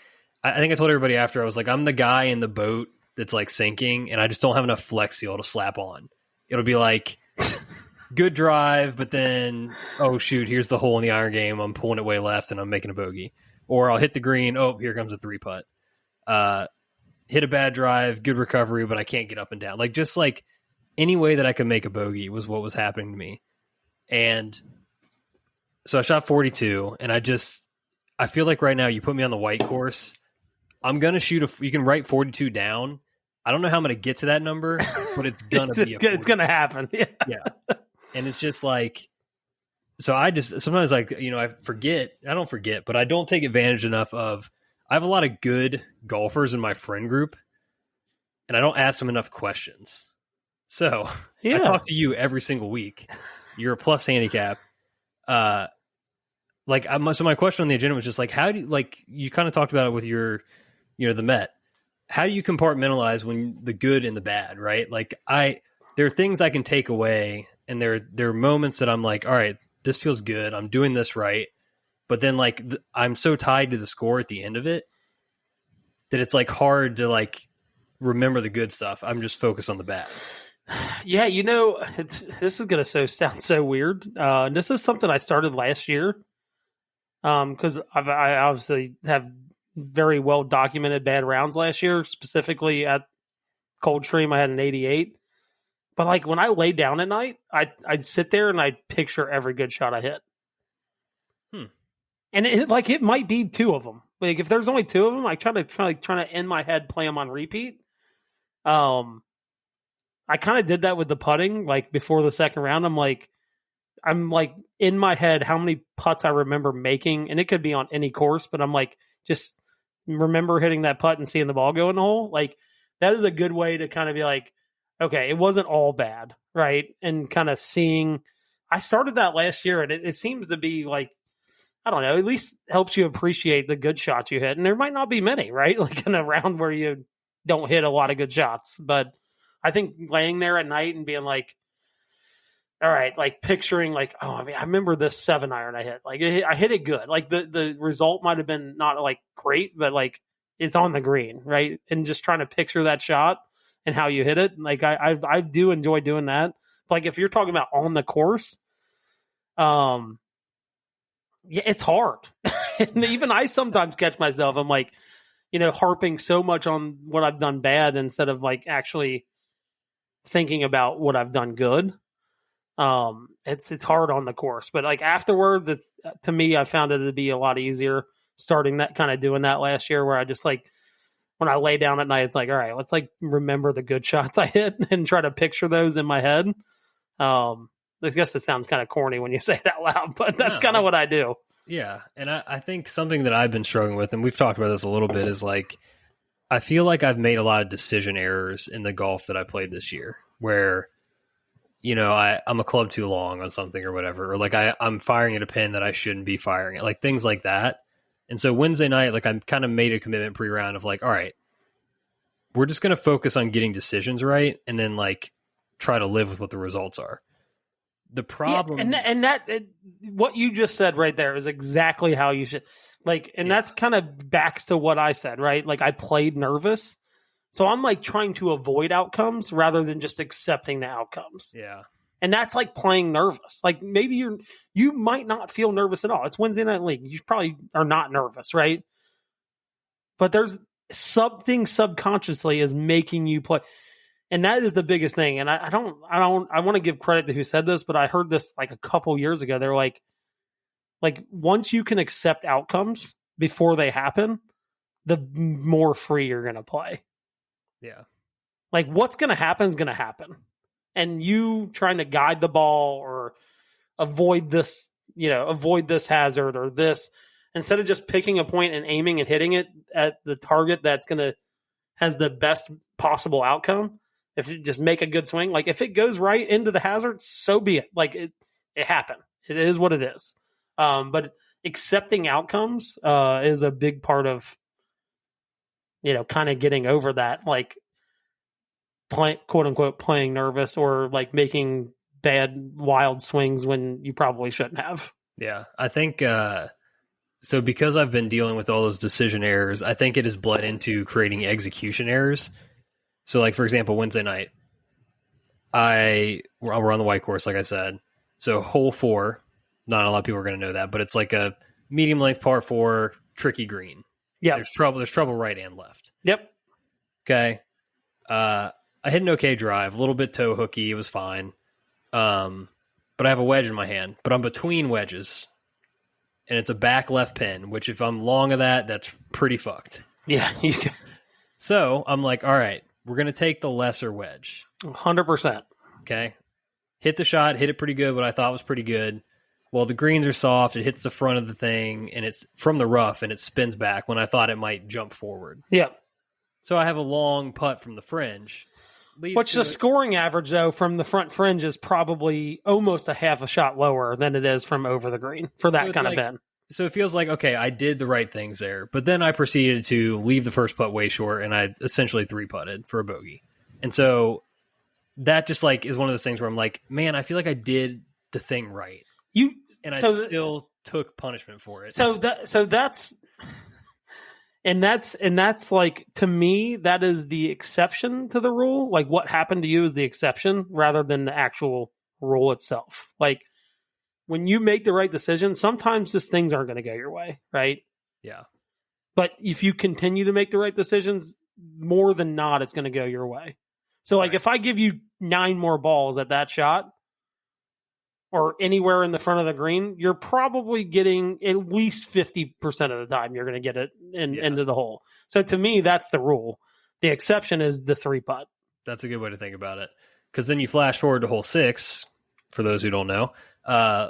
I think I told everybody after, I was like, I'm the guy in the boat that's like sinking and I just don't have enough flex seal to slap on. It'll be like, good drive, but then, oh shoot, here's the hole in the iron game. I'm pulling it way left and I'm making a bogey. Or I'll hit the green. Oh, here comes a 3-putt. hit a bad drive, good recovery, but I can't get up and down. Like, just like any way that I could make a bogey was what was happening to me. And so I shot 42, and I feel like right now you put me on the white course, I'm going to shoot you can write 42 down. I don't know how I'm going to get to that number, but it's going to be it's going to happen. Yeah. Yeah. And it's just like, so I just sometimes like, I don't forget, but I don't take advantage enough of, I have a lot of good golfers in my friend group, and I don't ask them enough questions. So I talk to you every single week. You're a plus handicap. So my question on the agenda was just like, how do you, like, you kind of talked about it with your, the Met. How do you compartmentalize when the good and the bad, right? Like there are things I can take away, and there are moments that I'm like, all right, this feels good. I'm doing this right. But then like I'm so tied to the score at the end of it that it's like hard to like remember the good stuff. I'm just focused on the bad. Yeah, this is going to sound so weird. This is something I started last year because I obviously have very well documented bad rounds last year, specifically at Coldstream. I had an 88. But like when I lay down at night, I'd sit there and I'd picture every good shot I hit. And it might be two of them. Like if there's only two of them, I try to in my head play them on repeat. I kind of did that with the putting. Like before the second round, I'm like in my head how many putts I remember making, and it could be on any course. But I'm like just remember hitting that putt and seeing the ball go in the hole. Like that is a good way to kind of be like, okay, it wasn't all bad, right? And kind of seeing. I started that last year, and it seems to be like, I don't know, at least helps you appreciate the good shots you hit. And there might not be many, right? Like in a round where you don't hit a lot of good shots. But I think laying there at night and being like, all right, like picturing like, oh, I remember this 7-iron I hit. Like I hit it good. Like the result might have been not like great, but like it's on the green, right? And just trying to picture that shot and how you hit it. Like I do enjoy doing that. Like if you're talking about on the course, yeah, it's hard. And even I sometimes catch myself. I'm like, harping so much on what I've done bad instead of like actually thinking about what I've done good. It's hard on the course, but like afterwards, to me, I found it to be a lot easier starting that kind of doing that last year where I just like, when I lay down at night, it's like, all right, let's like remember the good shots I hit and try to picture those in my head. I guess it sounds kind of corny when you say it out loud, but that's kind of what I do. Yeah. And I think something that I've been struggling with, and we've talked about this a little bit, is like, I feel like I've made a lot of decision errors in the golf that I played this year where, I'm a club too long on something or whatever, or like I'm firing at a pin that I shouldn't be firing at, like things like that. And so Wednesday night, like I kind of made a commitment pre-round of like, all right, we're just going to focus on getting decisions right. And then like try to live with what the results are. The problem, what you just said right there is exactly how you should that's kind of backs to what I said, right? Like I played nervous, so I'm like trying to avoid outcomes rather than just accepting the outcomes. Yeah, and that's like playing nervous. Like maybe you might not feel nervous at all. It's Wednesday night league. You probably are not nervous, right? But there's something subconsciously is making you play. And that is the biggest thing. And I want to give credit to who said this, but I heard this like a couple years ago. They're like once you can accept outcomes before they happen, the more free you're going to play. Yeah. Like what's going to happen is going to happen. And you trying to guide the ball or avoid this hazard or this, instead of just picking a point and aiming and hitting it at the target that's has the best possible outcome. If you just make a good swing, like if it goes right into the hazard, so be it. Like it happened. It is what it is. But accepting outcomes is a big part of, kind of getting over that, like quote unquote playing nervous or like making bad wild swings when you probably shouldn't have. Yeah, I think so. Because I've been dealing with all those decision errors, I think it has bled into creating execution errors. So, like, for example, Wednesday night, we're on the white course, like I said. So, hole 4, not a lot of people are going to know that, but it's like a medium length par 4, tricky green. Yeah. There's trouble right and left. Yep. Okay. I hit an okay drive, a little bit toe hooky. It was fine. But I have a wedge in my hand, but I'm between wedges. And it's a back left pin, which if I'm long of that, that's pretty fucked. Yeah. So I'm like, all right, we're going to take the lesser wedge. 100%. Okay. Hit the shot, hit it pretty good, what I thought was pretty good. Well, the greens are soft. It hits the front of the thing, and it's from the rough, and it spins back when I thought it might jump forward. Yeah. So I have a long putt from the fringe. Which the scoring average, though, from the front fringe is probably almost a half a shot lower than it is from over the green for that kind of bend. So it feels like, okay, I did the right things there. But then I proceeded to leave the first putt way short, and I essentially 3-putted for a bogey. And so that just like is one of those things where I'm like, man, I feel like I did the thing right. I still took punishment for it. That's like, to me, that is the exception to the rule. Like, what happened to you is the exception rather than the actual rule itself. Like, when you make the right decision, sometimes just things aren't going to go your way, right? Yeah. But if you continue to make the right decisions, more than not, it's going to go your way. So, like, if I give you 9 more balls at that shot, or anywhere in the front of the green, you're probably getting at least 50% of the time you're going to get it into the hole. So to me, that's the rule. The exception is the 3-putt. That's a good way to think about it. Because then you flash forward to hole 6, for those who don't know.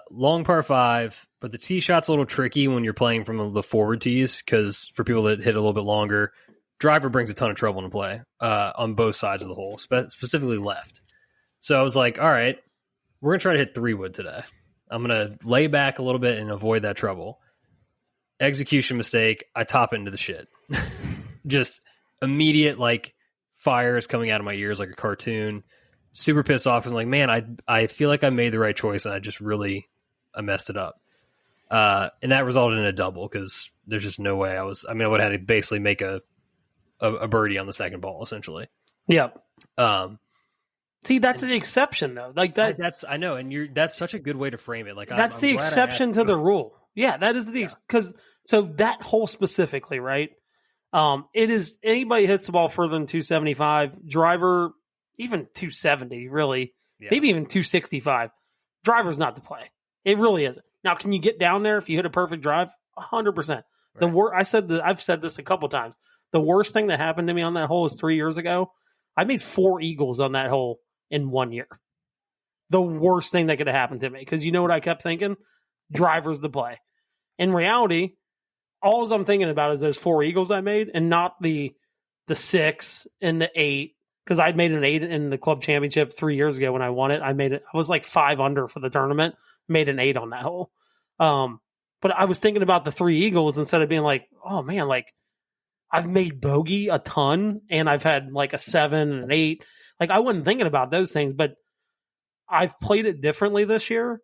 Long par 5, but the tee shot's a little tricky when you're playing from the forward tees, because for people that hit a little bit longer, driver brings a ton of trouble into play on both sides of the hole, specifically left. So I was like, all right, we're going to try to hit 3-wood today. I'm going to lay back a little bit and avoid that trouble. Execution mistake. I top it into the shit. Just immediate, like, fire is coming out of my ears like a cartoon. Super pissed off. I'm like, man, I feel like I made the right choice, and I messed it up. And that resulted in a double, because there's just no way I would have had to basically make a birdie on the second ball, essentially. Yep. See, that's the exception, though. Like that. I know, and that's such a good way to frame it. Like that's the exception to the rule. Yeah, that is because so that hole specifically, right? It is anybody hits the ball further than 275, driver even 270, really, maybe even 265. Driver's not the play. It really isn't. Now, can you get down there if you hit a perfect drive? 100%. Right. I've said this a couple times. The worst thing that happened to me on that hole is 3 years ago. I made 4 eagles on that hole in 1 year. The worst thing that could have happened to me. Because you know what I kept thinking? Driver's the play. In reality, all I'm thinking about is those 4 eagles I made, and not the 6 and the 8. Because I'd made an 8 in the club championship 3 years ago when I won it. I was like 5 under for the tournament. Made an 8 on that hole. But I was thinking about the 3 eagles instead of being like, oh man, like I've made bogey a ton, and I've had like a 7 and an 8. Like, I wasn't thinking about those things, but I've played it differently this year,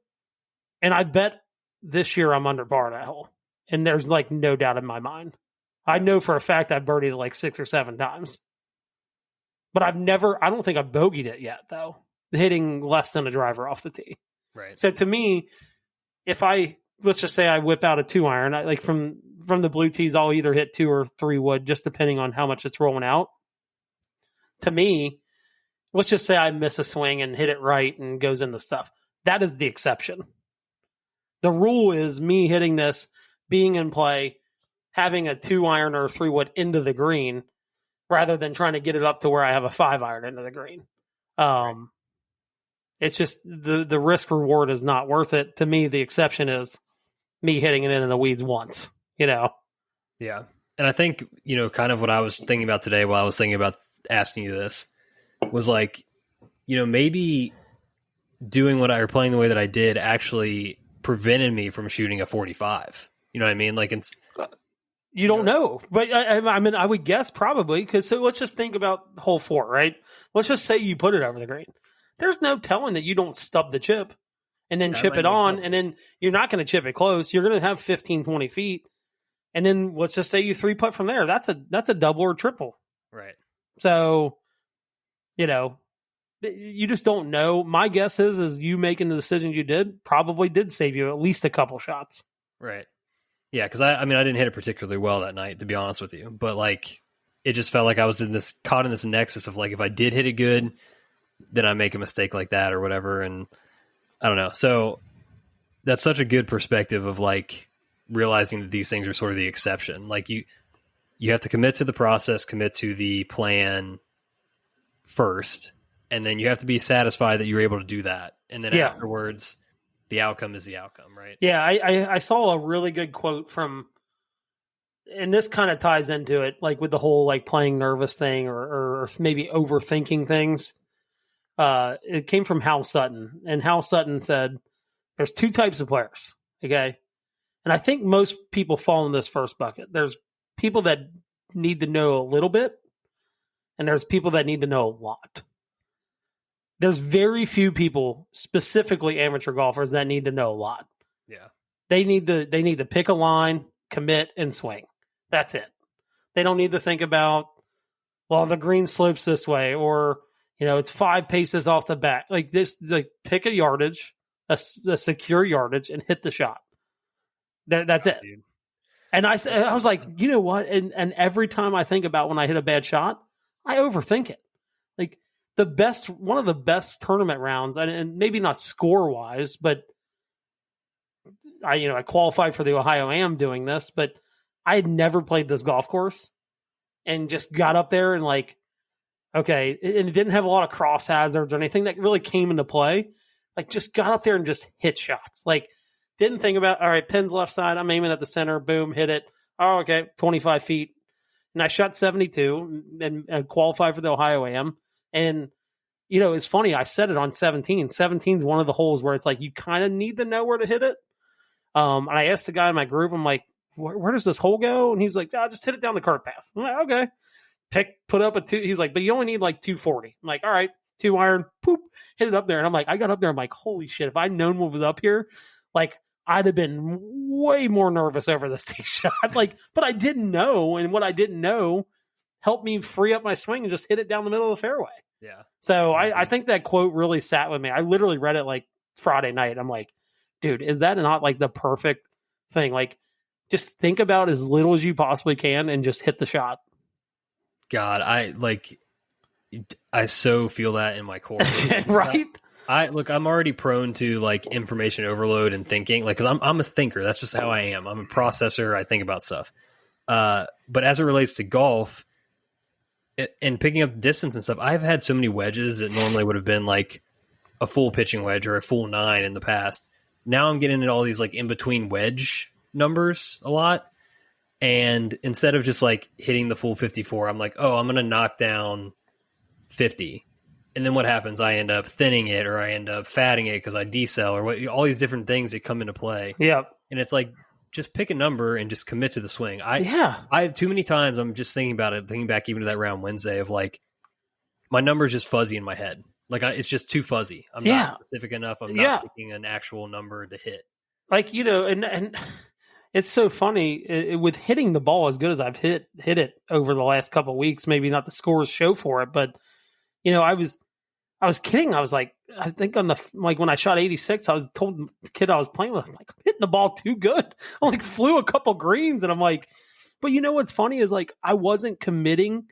and I bet this year I'm under par that hole. And there's like no doubt in my mind. I know for a fact I've birdied it like 6 or 7 times. But I don't think I've bogeyed it yet, though, hitting less than a driver off the tee. Right. So to me, let's just say I whip out a 2-iron, like from the blue tees, I'll either hit 2 or 3 wood, just depending on how much it's rolling out. To me, let's just say I miss a swing and hit it right and goes into stuff. That is the exception. The rule is me hitting this, being in play, having a 2-iron or a 3 wood into the green, rather than trying to get it up to where I have a 5-iron into the green. Right. It's just the risk reward is not worth it. To me, the exception is me hitting it in the weeds once, Yeah. And I think, kind of what I was thinking about today while I was thinking about asking you this was like, maybe doing or playing the way that I did actually prevented me from shooting a 45. You know what I mean? Like, you don't know, but I would guess probably, because let's just think about hole 4, right? Let's just say you put it over the green. There's no telling that you don't stub the chip and then chip it on, and then you're not going to chip it close. You're going to have 15, 20 feet. And then let's just say you 3-putt from there. That's a double or triple. Right. So, you just don't know. My guess is you making the decisions you did probably did save you at least a couple shots. Right. Yeah, because I didn't hit it particularly well that night, to be honest with you. But like, it just felt like I was caught in this nexus of like, if I did hit it good, then I make a mistake like that or whatever. And I don't know. So that's such a good perspective of like realizing that these things are sort of the exception. Like you have to commit to the process, commit to the plan first, and then you have to be satisfied that you're able to do that. And then afterwards, the outcome is the outcome, right? Yeah, I saw a really good quote from, and this kind of ties into it, like with the whole like playing nervous thing or maybe overthinking things. It came from Hal Sutton, and Hal Sutton said, there's two types of players, okay? And I think most people fall in this first bucket. There's people that need to know a little bit, and there's people that need to know a lot. There's very few people, specifically amateur golfers, that need to know a lot. Yeah. They need to pick a line, commit, and swing. That's it. They don't need to think about, well, the green slopes this way, or it's 5 paces off the back. Like this, like pick a yardage, a secure yardage, and hit the shot. That's it. Dude. And I was like, you know what? And every time I think about when I hit a bad shot, I overthink it. Like one of the best tournament rounds, and maybe not score wise, but I qualified for the Ohio Am doing this, but I had never played this golf course and just got up there and like, okay, and it didn't have a lot of cross hazards or anything that really came into play. Like just got up there and just hit shots. Like didn't think about, all right, pin's left side, I'm aiming at the center, boom, hit it. Oh, okay, 25 feet. And I shot 72 and qualified for the Ohio Am. And, it's funny, I said it on 17. 17 is one of the holes where it's like you kind of need to know where to hit it. And I asked the guy in my group, I'm like, where does this hole go? And he's like, just hit it down the cart path. I'm like, okay. Put up a 2. He's like, but you only need like 240. I'm like, all right, 2 iron, poop, hit it up there. And I'm like, I got up there. I'm like, holy shit. If I'd known what was up here, like I'd have been way more nervous over this tee shot. Like, but I didn't know. And what I didn't know helped me free up my swing and just hit it down the middle of the fairway. Yeah. So I think that quote really sat with me. I literally read it like Friday night. I'm like, dude, is that not like the perfect thing? Like, just think about as little as you possibly can and just hit the shot. God, I so feel that in my core. Right? I'm already prone to like information overload and thinking, like, because I'm a thinker. That's just how I am. I'm a processor. I think about stuff. But as it relates to golf and picking up distance and stuff, I've had so many wedges that normally would have been like a full pitching wedge or a full 9 in the past. Now I'm getting into all these like in between wedge numbers a lot. And instead of just like hitting the full 54, I'm like, oh, I'm going to knock down 50. And then what happens? I end up thinning it, or I end up fatting it because I decel, or all these different things that come into play. Yeah. And it's like, just pick a number and just commit to the swing. I have too many times I'm just thinking about it, thinking back even to that round Wednesday of like, my number's just fuzzy in my head. Like it's just too fuzzy. I'm not specific enough. I'm not picking an actual number to hit. Like, and it's so funny with hitting the ball as good as I've hit it over the last couple of weeks. Maybe not the scores show for it, but I was kidding. I was like, I think when I shot 86, I was told the kid I was playing with, I'm like, I'm hitting the ball too good. I like flew a couple greens, and I'm like, but what's funny is like I wasn't committing.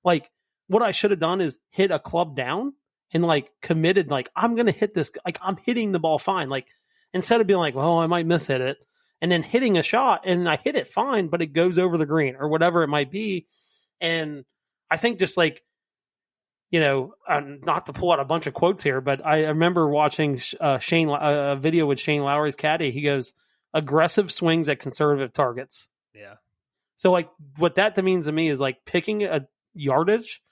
Like what I should have done is hit a club down and like committed. Like I'm gonna hit this. Like I'm hitting the ball fine. Like instead of being like, well, I might miss hit it. And then hitting a shot, and I hit it fine, but it goes over the green or whatever it might be. And I think just like, not to pull out a bunch of quotes here, but I remember watching a video with Shane Lowry's caddy. He goes, aggressive swings at conservative targets. Yeah. So like what that means to me is like picking a yardage.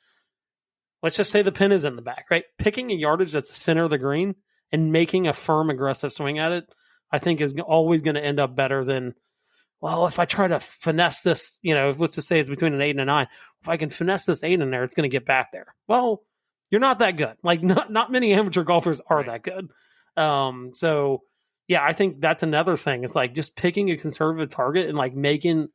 Let's just say the pin is in the back, right? Picking a yardage that's the center of the green and making a firm, aggressive swing at it, I think is always going to end up better than, well, if I try to finesse this, let's just say it's between an 8 and a 9. If I can finesse this 8 in there, it's going to get back there. Well, you're not that good. Like not many amateur golfers are that good. So yeah, I think that's another thing. It's like just picking a conservative target and like making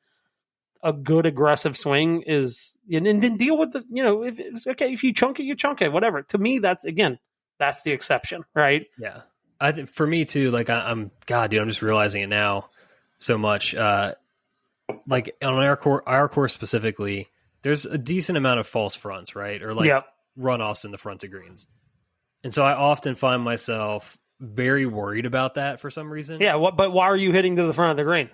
a good aggressive swing is, and then deal with the, if it's okay, if you chunk it, you chunk it, whatever. To me, that's the exception, right? Yeah. I think for me too, like I'm just realizing it now so much. Like on our course specifically, there's a decent amount of false fronts, right? Or like Yep. runoffs in the front of greens. And so I often find myself very worried about that for some reason. Yeah, but why are you hitting to the front of the green?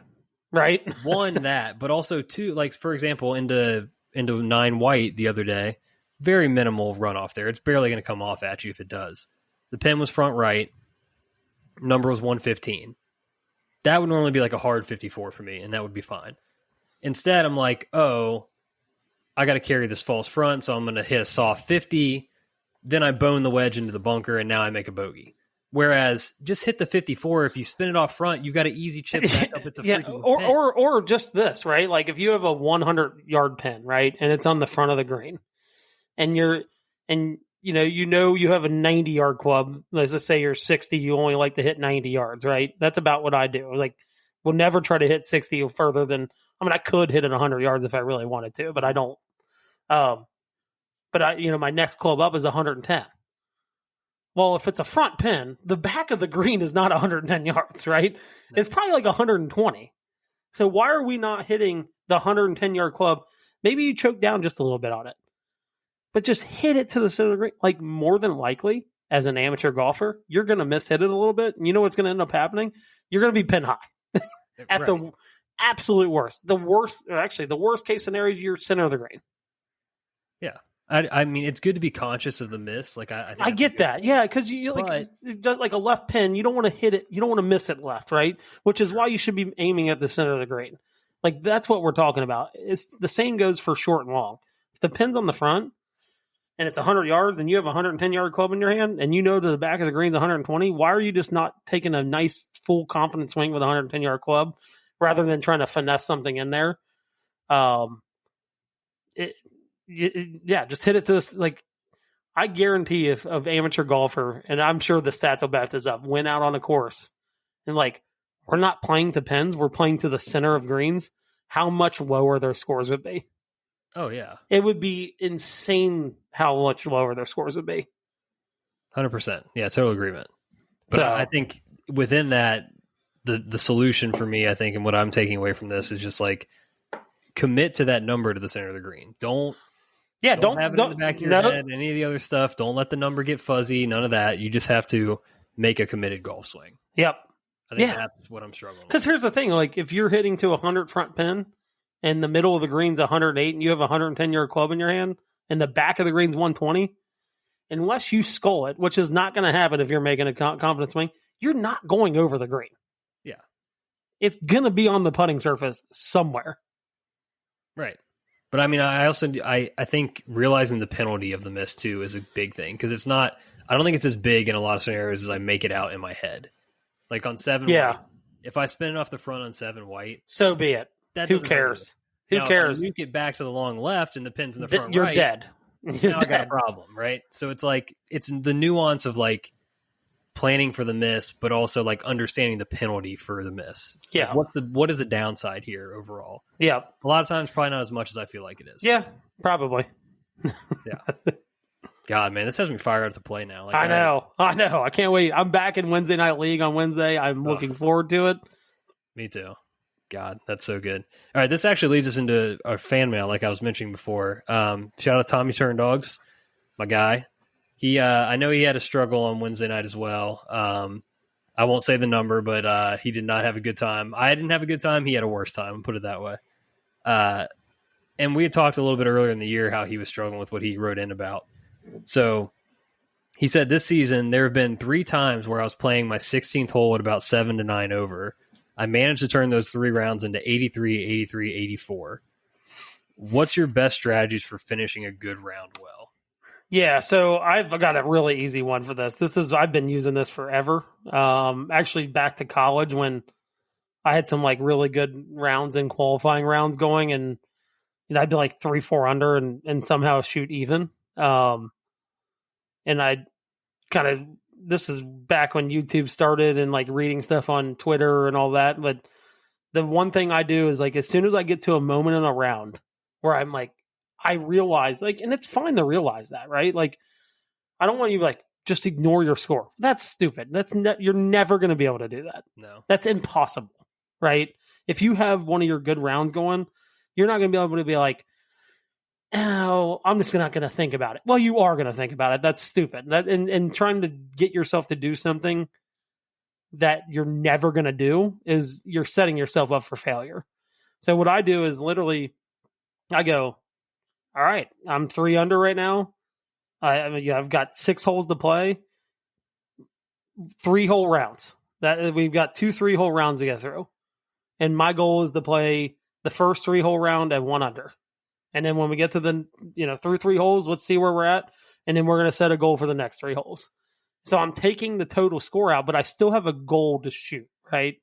Right? One, that, but also two, like for example, into 9 white the other day, very minimal runoff there. It's barely going to come off at you if it does. The pin was front right, number was 115. That would normally be like a hard 54 for me, and that would be fine. Instead, I'm like, oh, I got to carry this false front, so I'm going to hit a soft 50. Then I bone the wedge into the bunker, and now I make a bogey. Whereas just hit the 54. If you spin it off front, you got an easy chip back up at the freaking pin. Or just this, right? Like if you have a 100-yard pin, right, and it's on the front of the green, and you have a 90-yard club. Let's just say you're 60. You only like to hit 90 yards, right? That's about what I do. Like, we'll never try to hit 60 further than. I mean, I could hit it 100 yards if I really wanted to, but I don't. But my next club up is 110. Well, if it's a front pin, the back of the green is not 110 yards, right? No. It's probably like 120. So why are we not hitting the 110-yard club? Maybe you choke down just a little bit on it, but just hit it to the center of the green. Like, more than likely, as an amateur golfer, you're going to miss hit it a little bit. And you know what's going to end up happening? You're going to be pin high at the absolute worst. The worst case scenario is you're center of the green. Yeah. I mean, it's good to be conscious of the miss. Like I get that, yeah, because you like a left pin, you don't want to hit it, you don't want to miss it left, right? Which is why you should be aiming at the center of the green. Like, that's what we're talking about. It's the same goes for short and long. If the pin's on the front and it's 100 yards, and you have a 110-yard club in your hand, and you know to the back of the green's 120, why are you just not taking a nice full confident swing with a 110-yard club rather than trying to finesse something in there? Just hit it to this. Like, I guarantee if of amateur golfer, and I'm sure the stats will back this up, went out on a course and like, we're not playing to pins, we're playing to the center of greens, how much lower their scores would be. Oh yeah, it would be insane how much lower their scores would be. 100%. Yeah, total agreement. But I think within that, the solution for me, I think, and what I'm taking away from this is just like, commit to that number to the center of the green. Don't have it in the back of your head, any of the other stuff. Don't let the number get fuzzy. None of that. You just have to make a committed golf swing. Yep. I think that's what I'm struggling with. Because here's the thing. Like, if you're hitting to 100 front pin and the middle of the green's 108 and you have a 110-yard club in your hand and the back of the green's 120, unless you skull it, which is not going to happen if you're making a confident swing, you're not going over the green. Yeah. It's going to be on the putting surface somewhere. Right. But I mean, I think realizing the penalty of the miss too is a big thing, because it's not, I don't think it's as big in a lot of scenarios as I make it out in my head. Like on 7 white, if I spin it off the front on 7 white, so be it. Who cares? Who cares? You get back to the long left and the pin's in the front you're right. Dead. You're now dead. I got a problem, right? So it's like, it's the nuance of like planning for the miss, but also like understanding the penalty for the miss. Yeah. Like what is the downside here overall? Yeah. A lot of times, probably not as much as I feel like it is. Yeah, probably. Yeah. God, man, this has me fired up to play now. Like, I know. I can't wait. I'm back in Wednesday Night League on Wednesday. I'm looking forward to it. Me too. God, that's so good. All right, this actually leads us into our fan mail, like I was mentioning before. Shout out Tommy Turndogs, my guy. He, I know he had a struggle on Wednesday night as well. I won't say the number, but he did not have a good time. I didn't have a good time. He had a worse time, I'll put it that way. And we had talked a little bit earlier in the year how he was struggling with what he wrote in about. So he said this season there have been 3 times where I was playing my 16th hole at about 7 to 9 over. I managed to turn those 3 rounds into 83, 83, 84. What's your best strategies for finishing a good round well? Yeah, so I've got a really easy one for this. I've been using this forever. Actually, back to college when I had some like really good rounds and qualifying rounds going, and I'd be like 3-4 under and somehow shoot even. And I kind of, this is back when YouTube started and like reading stuff on Twitter and all that. But the one thing I do is like, as soon as I get to a moment in a round where I'm like, I realize like, and it's fine to realize that, right? Like, I don't want you to like, just ignore your score. That's stupid. You're never going to be able to do that. No, that's impossible, right? If you have one of your good rounds going, you're not going to be able to be like, oh, I'm just not going to think about it. Well, you are going to think about it. That's stupid. And trying to get yourself to do something that you're never going to do is you're setting yourself up for failure. So what I do is literally, I go, all right, I'm 3 under right now. I've got 6 holes to play, 3 hole rounds. That we've got 2 3-hole rounds to get through, and my goal is to play the first 3-hole round at 1 under, and then when we get to the through 3 holes, let's see where we're at, and then we're going to set a goal for the next 3 holes. So I'm taking the total score out, but I still have a goal to shoot, right?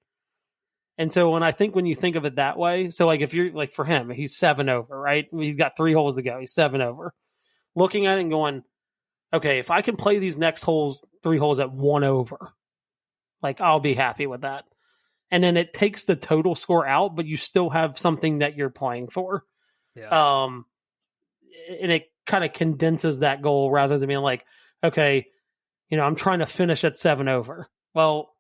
And so when you think of it that way, so like if you're like for him, he's 7 over, right? He's got 3 holes to go. He's 7 over. Looking at it and going, okay, if I can play these next 3 holes at 1 over, like I'll be happy with that. And then it takes the total score out, but you still have something that you're playing for. Yeah. And it kind of condenses that goal rather than being like, okay, I'm trying to finish at 7 over. Well,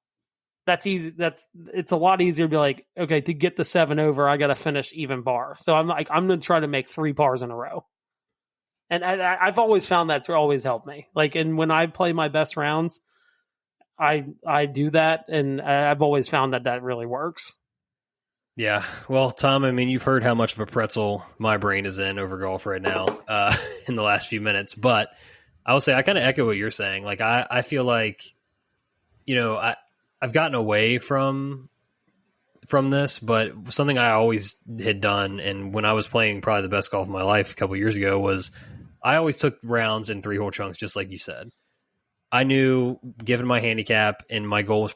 that's easy. It's a lot easier to be like, okay, to get the 7 over, I got to finish even par. So I'm going to try to make 3 pars in a row. And I've always found that to always help me. Like, and when I play my best rounds, I do that, and I've always found that really works. Yeah. Well, Tom, I mean, you've heard how much of a pretzel my brain is in over golf right now in the last few minutes. But I will say I kind of echo what you're saying. Like, I feel like, I've gotten away from this, but something I always had done, and when I was playing probably the best golf of my life a couple of years ago, was I always took rounds in 3-hole chunks, just like you said. I knew, given my handicap, and my goal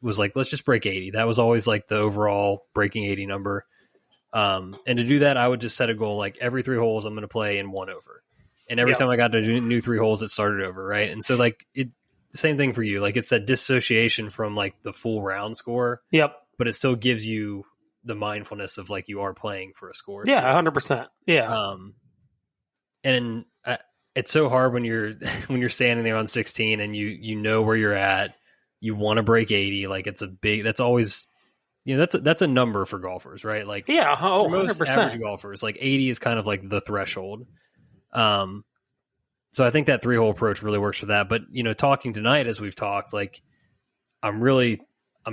was like, let's just break 80. That was always like the overall breaking 80 number. And to do that, I would just set a goal like every 3 holes I'm going to play in 1 over. And every time I got to new 3 holes, it started over, right? And so like same thing for you. Like it's that dissociation from like the full round score. Yep. But it still gives you the mindfulness of like you are playing for a score. Yeah, 100%. Yeah. And it's so hard when you're standing there on 16 and you know where you're at. You want to break 80. Like that's always, that's a number for golfers, right? Like yeah, for most 100%. average golfers, like 80 is kind of like the threshold. So I think that 3-hole approach really works for that. But talking tonight, as we've talked, like I'm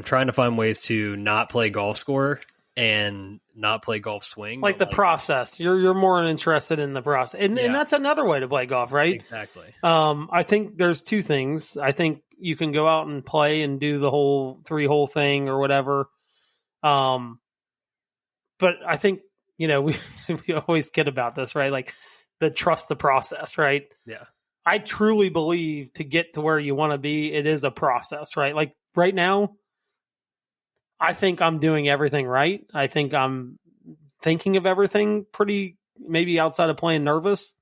trying to find ways to not play golf score and not play golf swing. Like the process. You're more interested in the process. And that's another way to play golf, right? Exactly. I think there's 2 things. I think you can go out and play and do the whole 3-hole thing or whatever. But I think, we always kid about this, right? Like trust the process, right? Yeah. I truly believe to get to where you want to be, it is a process, right? Like right now, I think I'm doing everything right. I think I'm thinking of everything pretty, maybe outside of playing nervous,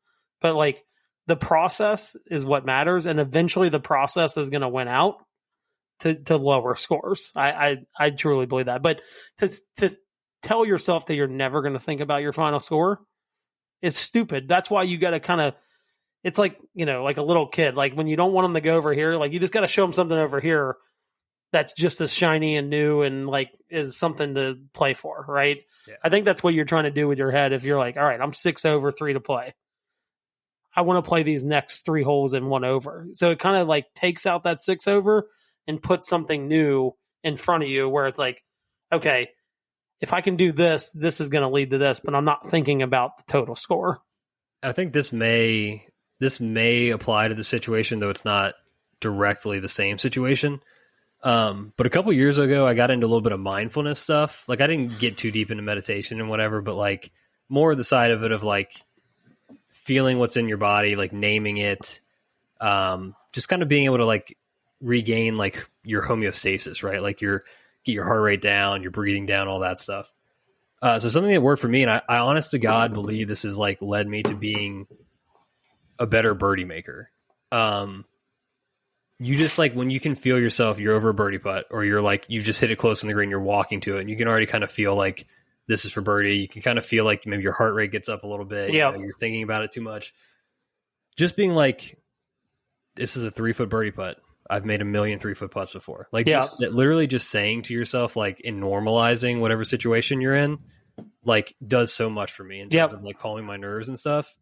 but like the process is what matters. And eventually the process is going to win out to lower scores. I truly believe that. But to tell yourself that you're never going to think about your final score is stupid. That's why you got to kind of, it's like, like a little kid, like when you don't want them to go over here, like you just got to show them something over here that's just as shiny and new and like is something to play for, right? Yeah. I think that's what you're trying to do with your head. If you're like, all right, I'm 6 over, 3 to play. I want to play these next 3 holes in 1 over. So it kind of like takes out that 6 over and puts something new in front of you where it's like, okay, if I can do this, this is going to lead to this, but I'm not thinking about the total score. I think this may apply to the situation, though it's not directly the same situation. But a couple years ago, I got into a little bit of mindfulness stuff. Like I didn't get too deep into meditation and whatever, but like more the side of it of like feeling what's in your body, like naming it, just kind of being able to like regain like your homeostasis, right? Like get your heart rate down, your breathing down, all that stuff. So something that worked for me, and I honest to God believe this has like led me to being a better birdie maker. You just like when you can feel yourself, you're over a birdie putt, or you're like you just hit it close on the green, you're walking to it, and you can already kind of feel like this is for birdie. You can kind of feel like maybe your heart rate gets up a little bit. Yeah, you're thinking about it too much. Just being like, this is a 3-foot birdie putt. I've made 1 million 3-foot putts before. Like just literally just saying to yourself, like in normalizing whatever situation you're in, like does so much for me in terms of like calming my nerves and stuff.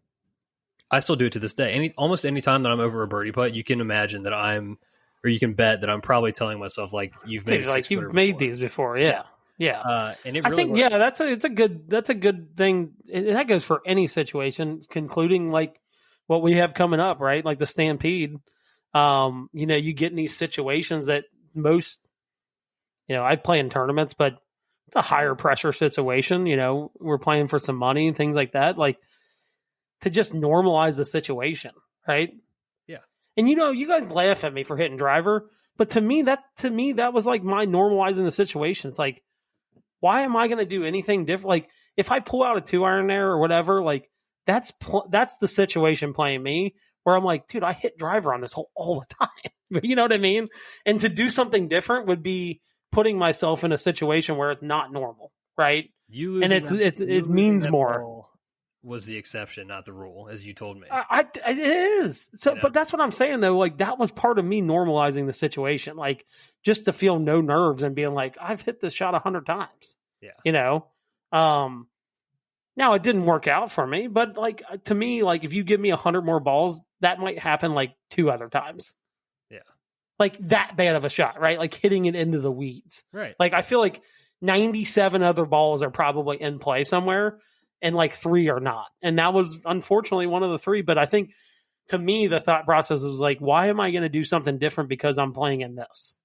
I still do it to this day. Almost any time that I'm over a birdie putt, you can imagine that you can bet that I'm probably telling myself like you've made these before. Yeah. And it really I think works. that's a good thing. And that goes for any situation, concluding like what we have coming up, right? Like the Stampede. You get in these situations that most, I play in tournaments, but it's a higher pressure situation. We're playing for some money and things like that. Like to just normalize the situation, right? Yeah. And you guys laugh at me for hitting driver, but to me that was like my normalizing the situation. It's like, why am I going to do anything different? Like if I pull out a 2-iron there or whatever, like that's the situation playing me where I'm like, dude, I hit driver on this hole all the time. You know what I mean? And to do something different would be putting myself in a situation where it's not normal, right? It means more. Was the exception, not the rule, as you told me. It is. So, but that's what I'm saying though. Like that was part of me normalizing the situation, like just to feel no nerves and being like, I've hit this shot 100 times. Yeah. Now it didn't work out for me, but like to me, like if you give me 100 more balls, that might happen like 2 other times. Yeah. Like that bad of a shot, right? Like hitting it into the weeds. Right. Like I feel like 97 other balls are probably in play somewhere. And like 3 are not. And that was unfortunately one of the 3. But I think to me, the thought process was like, why am I going to do something different because I'm playing in this?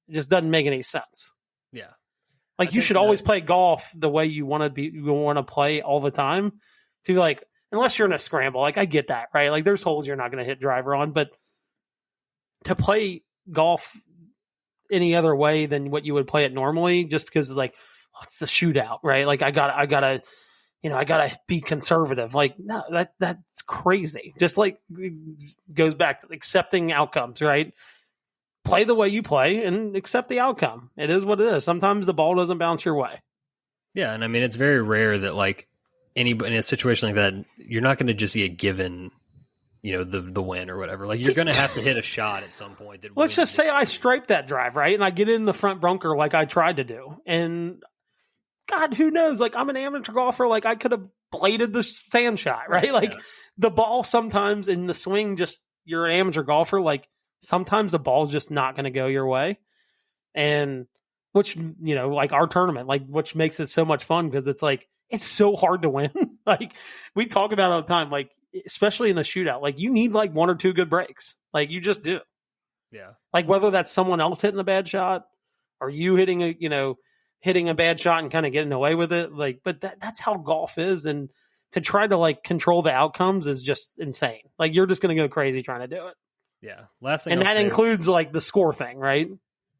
It just doesn't make any sense. Yeah. Like you should always play golf the way you want to play all the time. To be like, unless you're in a scramble, like I get that, right? Like there's holes you're not going to hit driver on, but to play golf any other way than what you would play it normally, just because it's like, it's the shootout, right? Like I gotta be conservative. Like, no, that's crazy. Just like goes back to accepting outcomes, right? Play the way you play and accept the outcome. It is what it is. Sometimes the ball doesn't bounce your way. Yeah. And I mean, it's very rare that like anybody in a situation like that, you're not going to just get given, the win or whatever. Like you're going to have to hit a shot at some point. Let's just say I stripe that drive, right? And I get in the front bunker like I tried to do. And God, who knows? Like, I'm an amateur golfer. Like, I could have bladed the sand shot, right? Like, the ball sometimes in the swing, just you're an amateur golfer. Like, sometimes the ball's just not going to go your way. And which, like our tournament, like, which makes it so much fun because it's like, it's so hard to win. Like, we talk about it all the time, like, especially in the shootout, like, you need like 1 or 2 good breaks. Like, you just do. Yeah. Like, whether that's someone else hitting a bad shot or you hitting a bad shot and kind of getting away with it. Like, but that's how golf is. And to try to like control the outcomes is just insane. Like you're just going to go crazy trying to do it. Yeah. Last thing. And that includes like the score thing, right?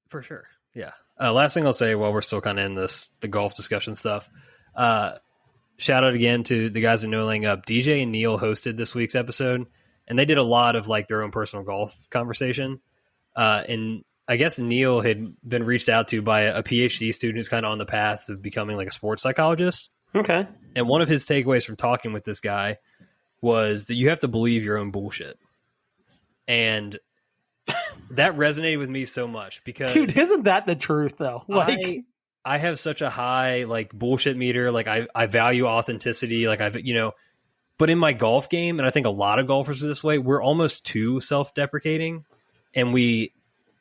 For sure. Yeah. Last thing I'll say while we're still kind of in the golf discussion stuff, shout out again to the guys at No Laying Up. DJ and Neil hosted this week's episode and they did a lot of like their own personal golf conversation. And I guess Neil had been reached out to by a PhD student who's kind of on the path of becoming like a sports psychologist. Okay. And one of his takeaways from talking with this guy was that you have to believe your own bullshit. And that resonated with me so much because... Dude, isn't that the truth though? Like I have such a high like bullshit meter. Like I value authenticity. Like but in my golf game, and I think a lot of golfers are this way, we're almost too self-deprecating and we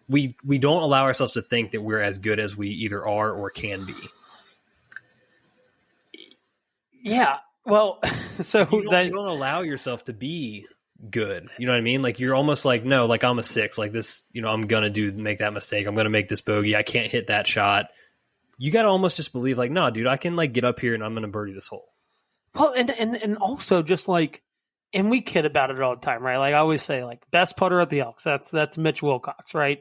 don't allow ourselves to think that we're as good as we either are or can be. Yeah. Well, so you don't allow yourself to be good. You know what I mean? Like you're almost like, no, like I'm a 6, like this, I'm going to make that mistake. I'm going to make this bogey. I can't hit that shot. You got to almost just believe like, no, dude, I can like get up here and I'm going to birdie this hole. Well, and also just like, and we kid about it all the time, right? Like I always say like best putter at the Elks. That's Mitch Wilcox, right?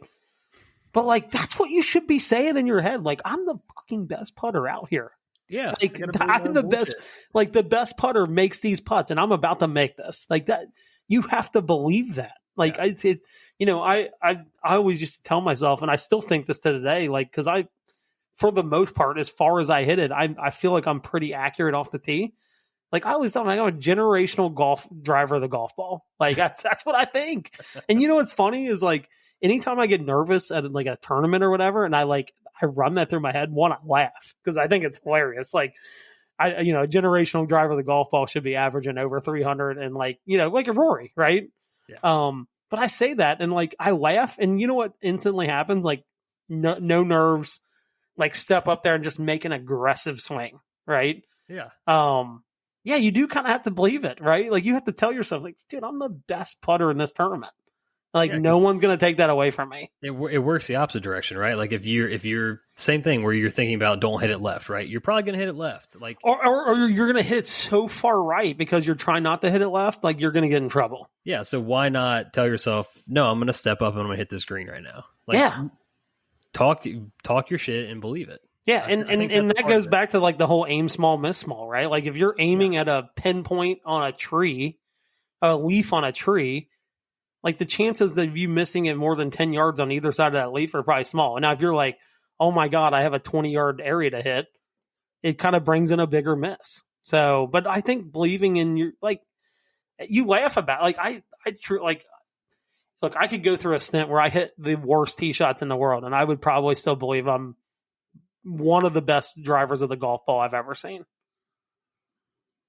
But like, that's what you should be saying in your head. Like, I'm the fucking best putter out here. Yeah. Like I'm the best, like the best putter makes these putts and I'm about to make this like that. You have to believe that. Like I always used to tell myself, and I still think this to today, like, cause for the most part, as far as I hit it, I feel like I'm pretty accurate off the tee. Like I always thought, I'm a generational golf driver of the golf ball. Like that's what I think. And you know what's funny is like anytime I get nervous at like a tournament or whatever, and I run that through my head. One, I laugh because I think it's hilarious. Like a generational driver of the golf ball should be averaging over 300 and like a Rory, right? Yeah. But I say that and like I laugh, and you know what instantly happens? Like no nerves, like step up there and just make an aggressive swing, right? Yeah. Yeah, you do kind of have to believe it, right? Like you have to tell yourself, like, dude, I'm the best putter in this tournament. Like no one's going to take that away from me. It works the opposite direction, right? Like if you're same thing where you're thinking about don't hit it left, right? You're probably going to hit it left, like or you're going to hit it so far right because you're trying not to hit it left, like you're going to get in trouble. Yeah, so why not tell yourself, no, I'm going to step up and I'm going to hit this green right now. Like, yeah, talk your shit and believe it. Yeah, and that goes back to like the whole aim small, miss small, right? Like if you're aiming at a pinpoint on a tree, a leaf on a tree, like the chances of you missing it more than 10 yards on either side of that leaf are probably small. And now if you're like, oh my God, I have a 20-yard area to hit, it kind of brings in a bigger miss. So, but I think believing in your, like, you laugh about, like, look, I could go through a stint where I hit the worst tee shots in the world, and I would probably still believe I'm one of the best drivers of the golf ball I've ever seen.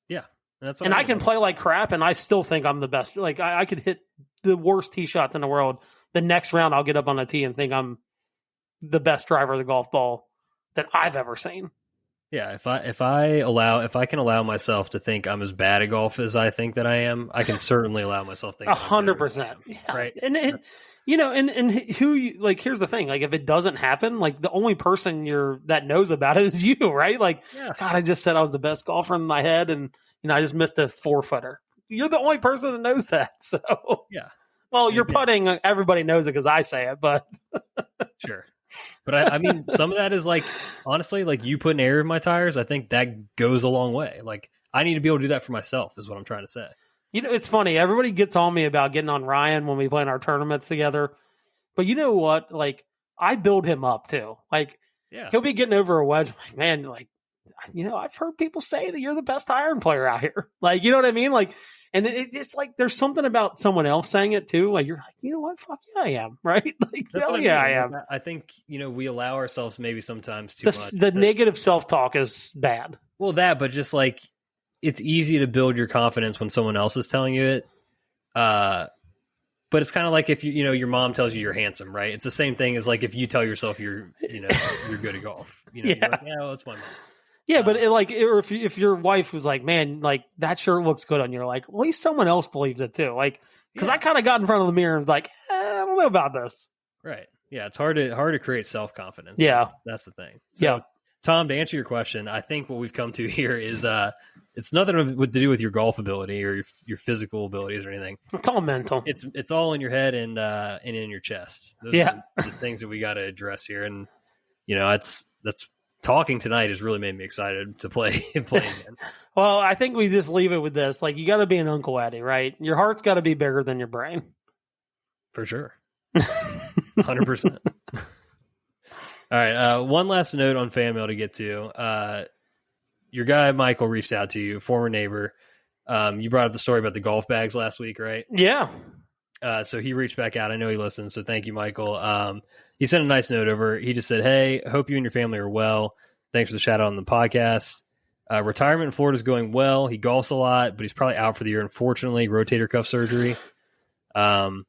Yeah. And I can play like crap, and I still think I'm the best. Like, I could hit the worst tee shots in the world. The next round, I'll get up on a tee and think I'm the best driver of the golf ball that I've ever seen. Yeah, if I can allow myself to think I'm as bad at golf as I think that I am, I can certainly allow myself to think 100%. Yeah. Right. And who you, like, here's the thing, like if it doesn't happen, like the only person that knows about it is you, right? Like, God, I just said I was the best golfer in my head, and I just missed a 4-footer. You're the only person that knows that. So yeah. Well, you're putting, everybody knows it because I say it, but sure. But I mean, some of that is like, honestly, like you putting air in my tires, I think that goes a long way. Like I need to be able to do that for myself is what I'm trying to say. It's funny. Everybody gets on me about getting on Ryan when we play in our tournaments together. But you know what? Like I build him up too. Like he'll be getting over a wedge. Like, man, like, I've heard people say that you're the best iron player out here. Like, you know what I mean? Like, and it's like there's something about someone else saying it too. Like, you're like, you know what? Fuck yeah, I am. Right? Like, that's hell yeah, I am. I think, we allow ourselves maybe sometimes too much. The negative self-talk is bad. Well, but just like, it's easy to build your confidence when someone else is telling you it. But it's kind of like if your mom tells you you're handsome, right? It's the same thing as like if you tell yourself you're good at golf. You're like, yeah, well, it's my mom. Yeah, but if your wife was like, man, like that shirt looks good on you, like, well, at least someone else believes it too. Like, because I kind of got in front of the mirror and was like, I don't know about this. Right. Yeah, it's hard to create self-confidence. Yeah, that's the thing. So, Tom, to answer your question, I think what we've come to here is it's nothing to do with your golf ability or your physical abilities or anything. It's all mental. It's all in your head and in your chest. Those are the things that we got to address here, and that's talking tonight has really made me excited to play again. Well, I think we just leave it with this: like, you got to be an Uncle Eddie, right? Your heart's got to be bigger than your brain, for sure. 100%. All right. One last note on fan mail to get to. Your guy Michael reached out to you, former neighbor. You brought up the story about the golf bags last week, right? Yeah. So he reached back out. I know he listens, so thank you, Michael. He sent a nice note over. He just said, "Hey, hope you and your family are well. Thanks for the shout out on the podcast. Retirement in Florida is going well. He golfs a lot, but he's probably out for the year, unfortunately. Rotator cuff surgery. And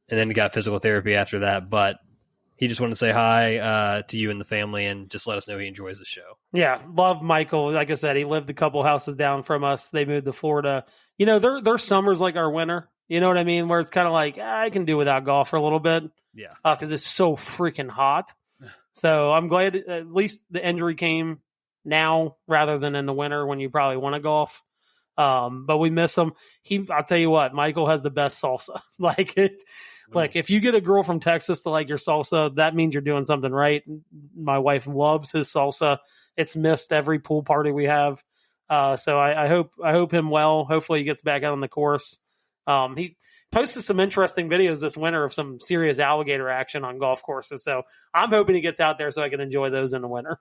then he got physical therapy after that. But he just wanted to say hi to you and the family and just let us know he enjoys the show." Yeah, love Michael. Like I said, he lived a couple houses down from us. They moved to Florida. Their summer's like our winter. You know what I mean? Where it's kind of like, I can do without golf for a little bit. Yeah. Because it's so freaking hot. So I'm glad at least the injury came now rather than in the winter when you probably want to golf. But we miss him. I'll tell you what, Michael has the best salsa. Like if you get a girl from Texas to like your salsa, that means you're doing something right. My wife loves his salsa. It's missed every pool party we have. So I hope him well. Hopefully he gets back out on the course. He posted some interesting videos this winter of some serious alligator action on golf courses. So I'm hoping he gets out there so I can enjoy those in the winter.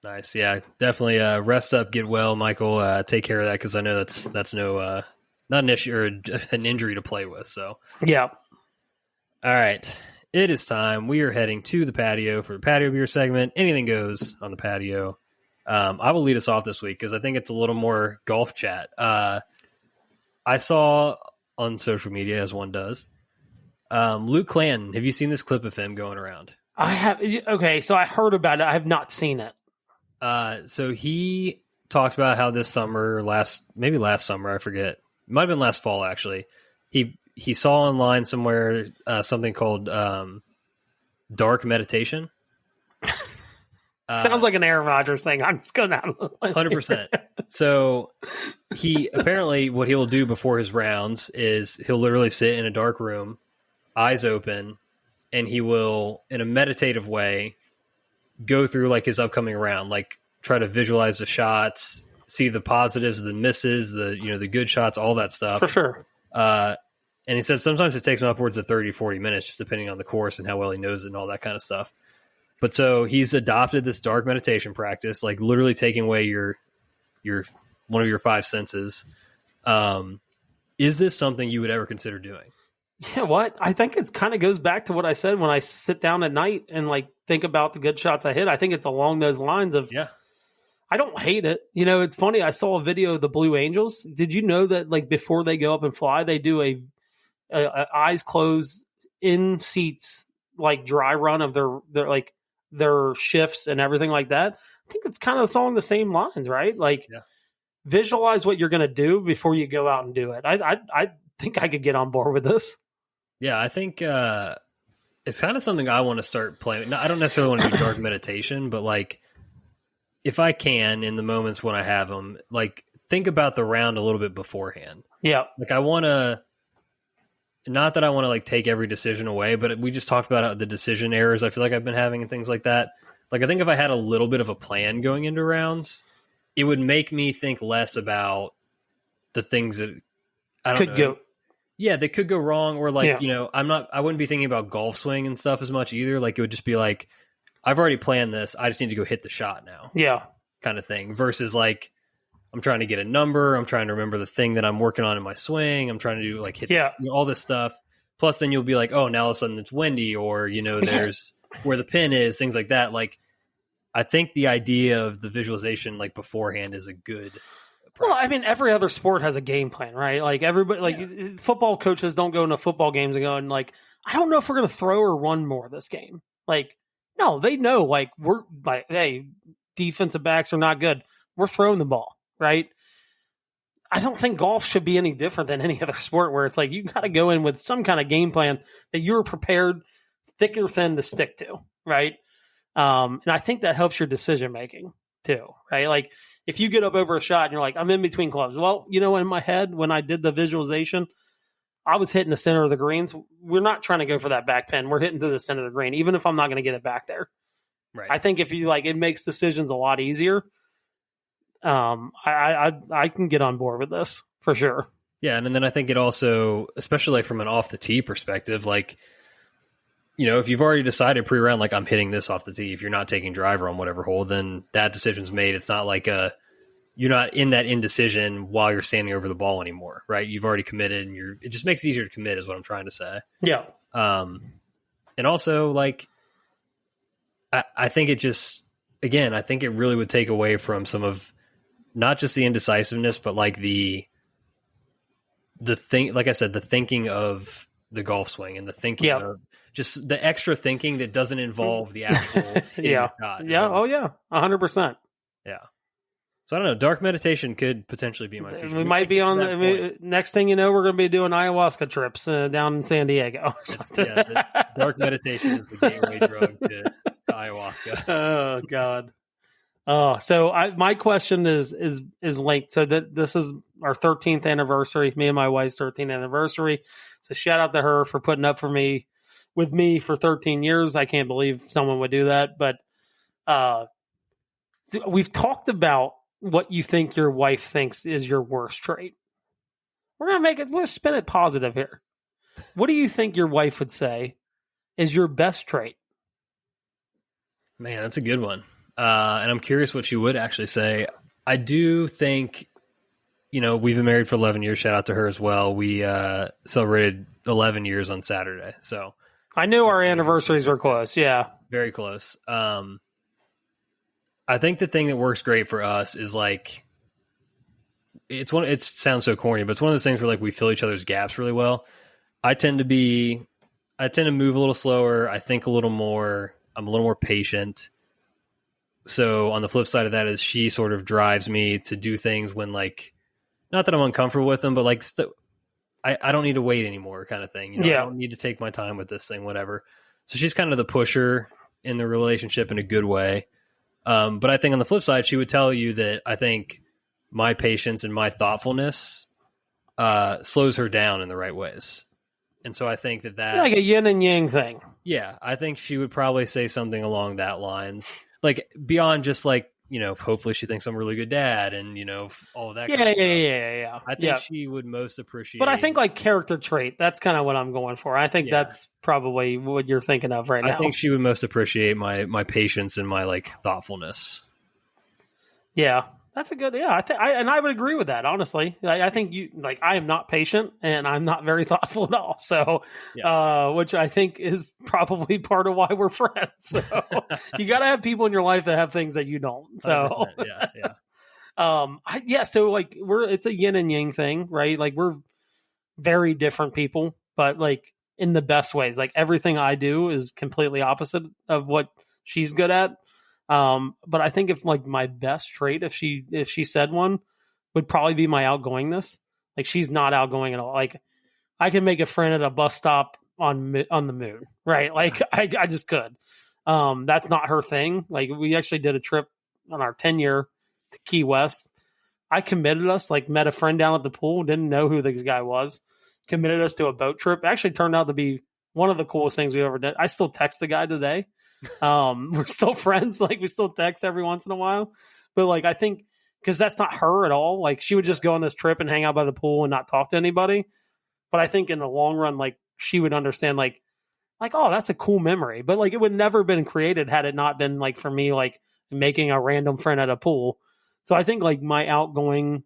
Nice. Yeah, definitely rest up, get well, Michael. Take care of that because I know that's no not an issue or an injury to play with. So yeah. All right. It is time. We are heading to the patio for the Patio Beer segment. Anything goes on the patio. I will lead us off this week because I think it's a little more golf chat. I saw on social media, as one does, Luke Clanton. Have you seen this clip of him going around? I have. Okay, so I heard about it. I have not seen it. So he talked about how this summer, maybe last summer, I forget. It might have been last fall, actually. He saw online somewhere something called dark meditation. Sounds like an Aaron Rodgers thing. I'm just going down 100%. So he apparently what he'll do before his rounds is he'll literally sit in a dark room, eyes open, and he will, in a meditative way, go through like his upcoming round, like try to visualize the shots, see the positives, the misses, the good shots, all that stuff. For sure. And he said sometimes it takes him upwards of 30, 40 minutes, just depending on the course and how well he knows it and all that kind of stuff. But so he's adopted this dark meditation practice, like literally taking away your one of your five senses. Is this something you would ever consider doing? Yeah, what? I think it kind of goes back to what I said when I sit down at night and like think about the good shots I hit. I think it's along those lines of, yeah. I don't hate it. It's funny. I saw a video of the Blue Angels. Did you know that like before they go up and fly, they do a eyes closed in seats, like dry run of their shifts and everything like that? I think it's kind of along the same lines, right? Like visualize what you're going to do before you go out and do it. I think I could get on board with this. Yeah, I think it's kind of something I want to start playing. No, I don't necessarily want to do dark meditation, but like if I can, in the moments when I have them, like think about the round a little bit beforehand. Yeah. Like I want to, not that I want to like take every decision away, but we just talked about the decision errors I feel like I've been having and things like that. Like I think if I had a little bit of a plan going into rounds, it would make me think less about the things that I don't know. Go. Yeah, they could go wrong, or like, I wouldn't be thinking about golf swing and stuff as much either. Like it would just be like, I've already planned this. I just need to go hit the shot now. Yeah. Kind of thing. Versus like, I'm trying to get a number. I'm trying to remember the thing that I'm working on in my swing. I'm trying to do like hit this, all this stuff. Plus then you'll be like, oh, now all of a sudden it's windy, or, there's where the pin is, things like that. Like, I think the idea of the visualization like beforehand is a good practice. Well, I mean, every other sport has a game plan, right? Like everybody, like football coaches don't go into football games and go and like, I don't know if we're going to throw or run more this game. Like, no, they know like we're like, hey, defensive backs are not good. We're throwing the ball, right? I don't think golf should be any different than any other sport where it's like you got to go in with some kind of game plan that you're prepared, thick or thin, to stick to, right? And I think that helps your decision making too, right? Like if you get up over a shot and you're like, I'm in between clubs. Well, in my head, when I did the visualization, I was hitting the center of the greens. We're not trying to go for that back pin. We're hitting to the center of the green, even if I'm not going to get it back there. Right. I think if you like, it makes decisions a lot easier. I can get on board with this for sure. Yeah. And then I think it also, especially like from an off the tee perspective, like, if you've already decided pre-round, like I'm hitting this off the tee, if you're not taking driver on whatever hole, then that decision's made. It's not like you're not in that indecision while you're standing over the ball anymore, right? You've already committed, and it just makes it easier to commit is what I'm trying to say. Yeah. And also like, I think it just, again, I think it really would take away from some of not just the indecisiveness, but like the thing, like I said, the thinking of the golf swing and the thinking of just the extra thinking that doesn't involve the actual shot. Yeah. Oh yeah. 100%. Yeah. So I don't know. Dark meditation could potentially be my future. We might be on the next thing you know, we're going to be doing ayahuasca trips down in San Diego or something. Yeah, dark meditation is the gateway drug to ayahuasca. Oh God. Oh, so my question is linked. So this is our 13th anniversary, me and my wife's 13th anniversary. So shout out to her for putting up with me for 13 years. I can't believe someone would do that. But so we've talked about what you think your wife thinks is your worst trait. We're going to spin it positive here. What do you think your wife would say is your best trait? Man, that's a good one. And I'm curious what she would actually say. I do think, we've been married for 11 years. Shout out to her as well. We celebrated 11 years on Saturday. So I knew our anniversaries were close. Yeah. Very close. I think the thing that works great for us is like, it sounds so corny, but it's one of those things where like we fill each other's gaps really well. I tend to move a little slower. I think a little more. I'm a little more patient. So on the flip side of that is she sort of drives me to do things when like, not that I'm uncomfortable with them, but like I don't need to wait anymore kind of thing. You know, I don't need to take my time with this thing, whatever. So she's kind of the pusher in the relationship in a good way. But I think on the flip side, she would tell you that I think my patience and my thoughtfulness slows her down in the right ways. And so I think that like a yin and yang thing. Yeah, I think she would probably say something along that lines. Like beyond just like, you know, hopefully she thinks I'm a really good dad and, you know, all of that. Yeah. I think she would most appreciate. But I think like character trait, that's kind of what I'm going for. I think that's probably what you're thinking of right now. I think she would most appreciate my patience and my like thoughtfulness. Yeah. That's a good, and I would agree with that, honestly. I think I am not patient and I'm not very thoughtful at all. So, which I think is probably part of why we're friends. So you got to have people in your life that have things that you don't. So, so like it's a yin and yang thing, right? Like we're very different people, but like in the best ways. Like everything I do is completely opposite of what she's good at. But I think if like my best trait, if she said one, would probably be my outgoingness. Like she's not outgoing at all. Like I can make a friend at a bus stop on the moon, right? Like I just could. That's not her thing. Like we actually did a trip on our 10-year to Key West. I committed us, like met a friend down at the pool, didn't know who this guy was, committed us to a boat trip. It actually turned out to be one of the coolest things we ever did. I still text the guy today. We're still friends. Like we still text every once in a while, but like I think because that's not her at all. Like she would just go on this trip and hang out by the pool and not talk to anybody. But I think in the long run, like she would understand like, oh, that's a cool memory. But like it would never been created had it not been like for me, like making a random friend at a pool. So I think like my outgoing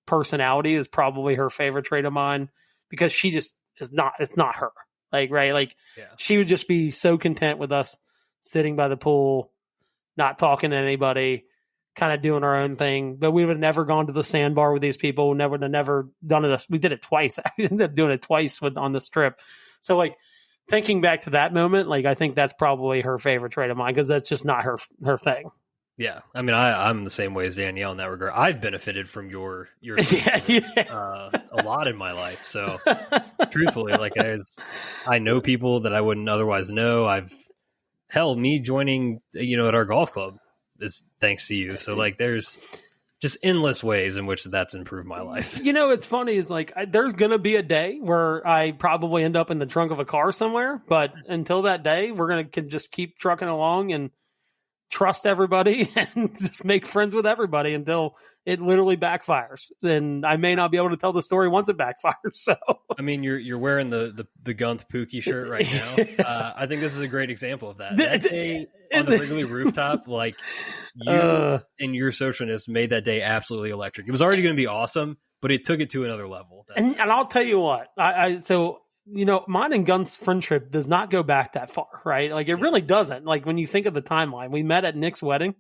personality is probably her favorite trait of mine because she just is not, it's not her. Like, right. Like she would just be so content with us sitting by the pool, not talking to anybody, kind of doing our own thing. But we would have never gone to the sandbar with these people. Never done it. We did it twice. I ended up doing it twice on this trip. So like thinking back to that moment, like I think that's probably her favorite trait of mine because that's just not her thing. Yeah, I mean, I'm the same way as Danielle in that regard. I've benefited from your a lot in my life. So truthfully, like I know people that I wouldn't otherwise know. Me joining, at our golf club is thanks to you. So like, there's just endless ways in which that's improved my life. It's funny is like, there's going to be a day where I probably end up in the trunk of a car somewhere, but until that day, we're going to just keep trucking along and trust everybody and just make friends with everybody until it literally backfires. And I may not be able to tell the story once it backfires. So, I mean, you're wearing the Gunth Pookie shirt right now. I think this is a great example of that. That day on the Wrigley rooftop, like you and your socialness made that day absolutely electric. It was already going to be awesome, but it took it to another level. And I'll tell you what, mine and Gunth's friendship does not go back that far, right? Like it really doesn't. Like when you think of the timeline, we met at Nick's wedding.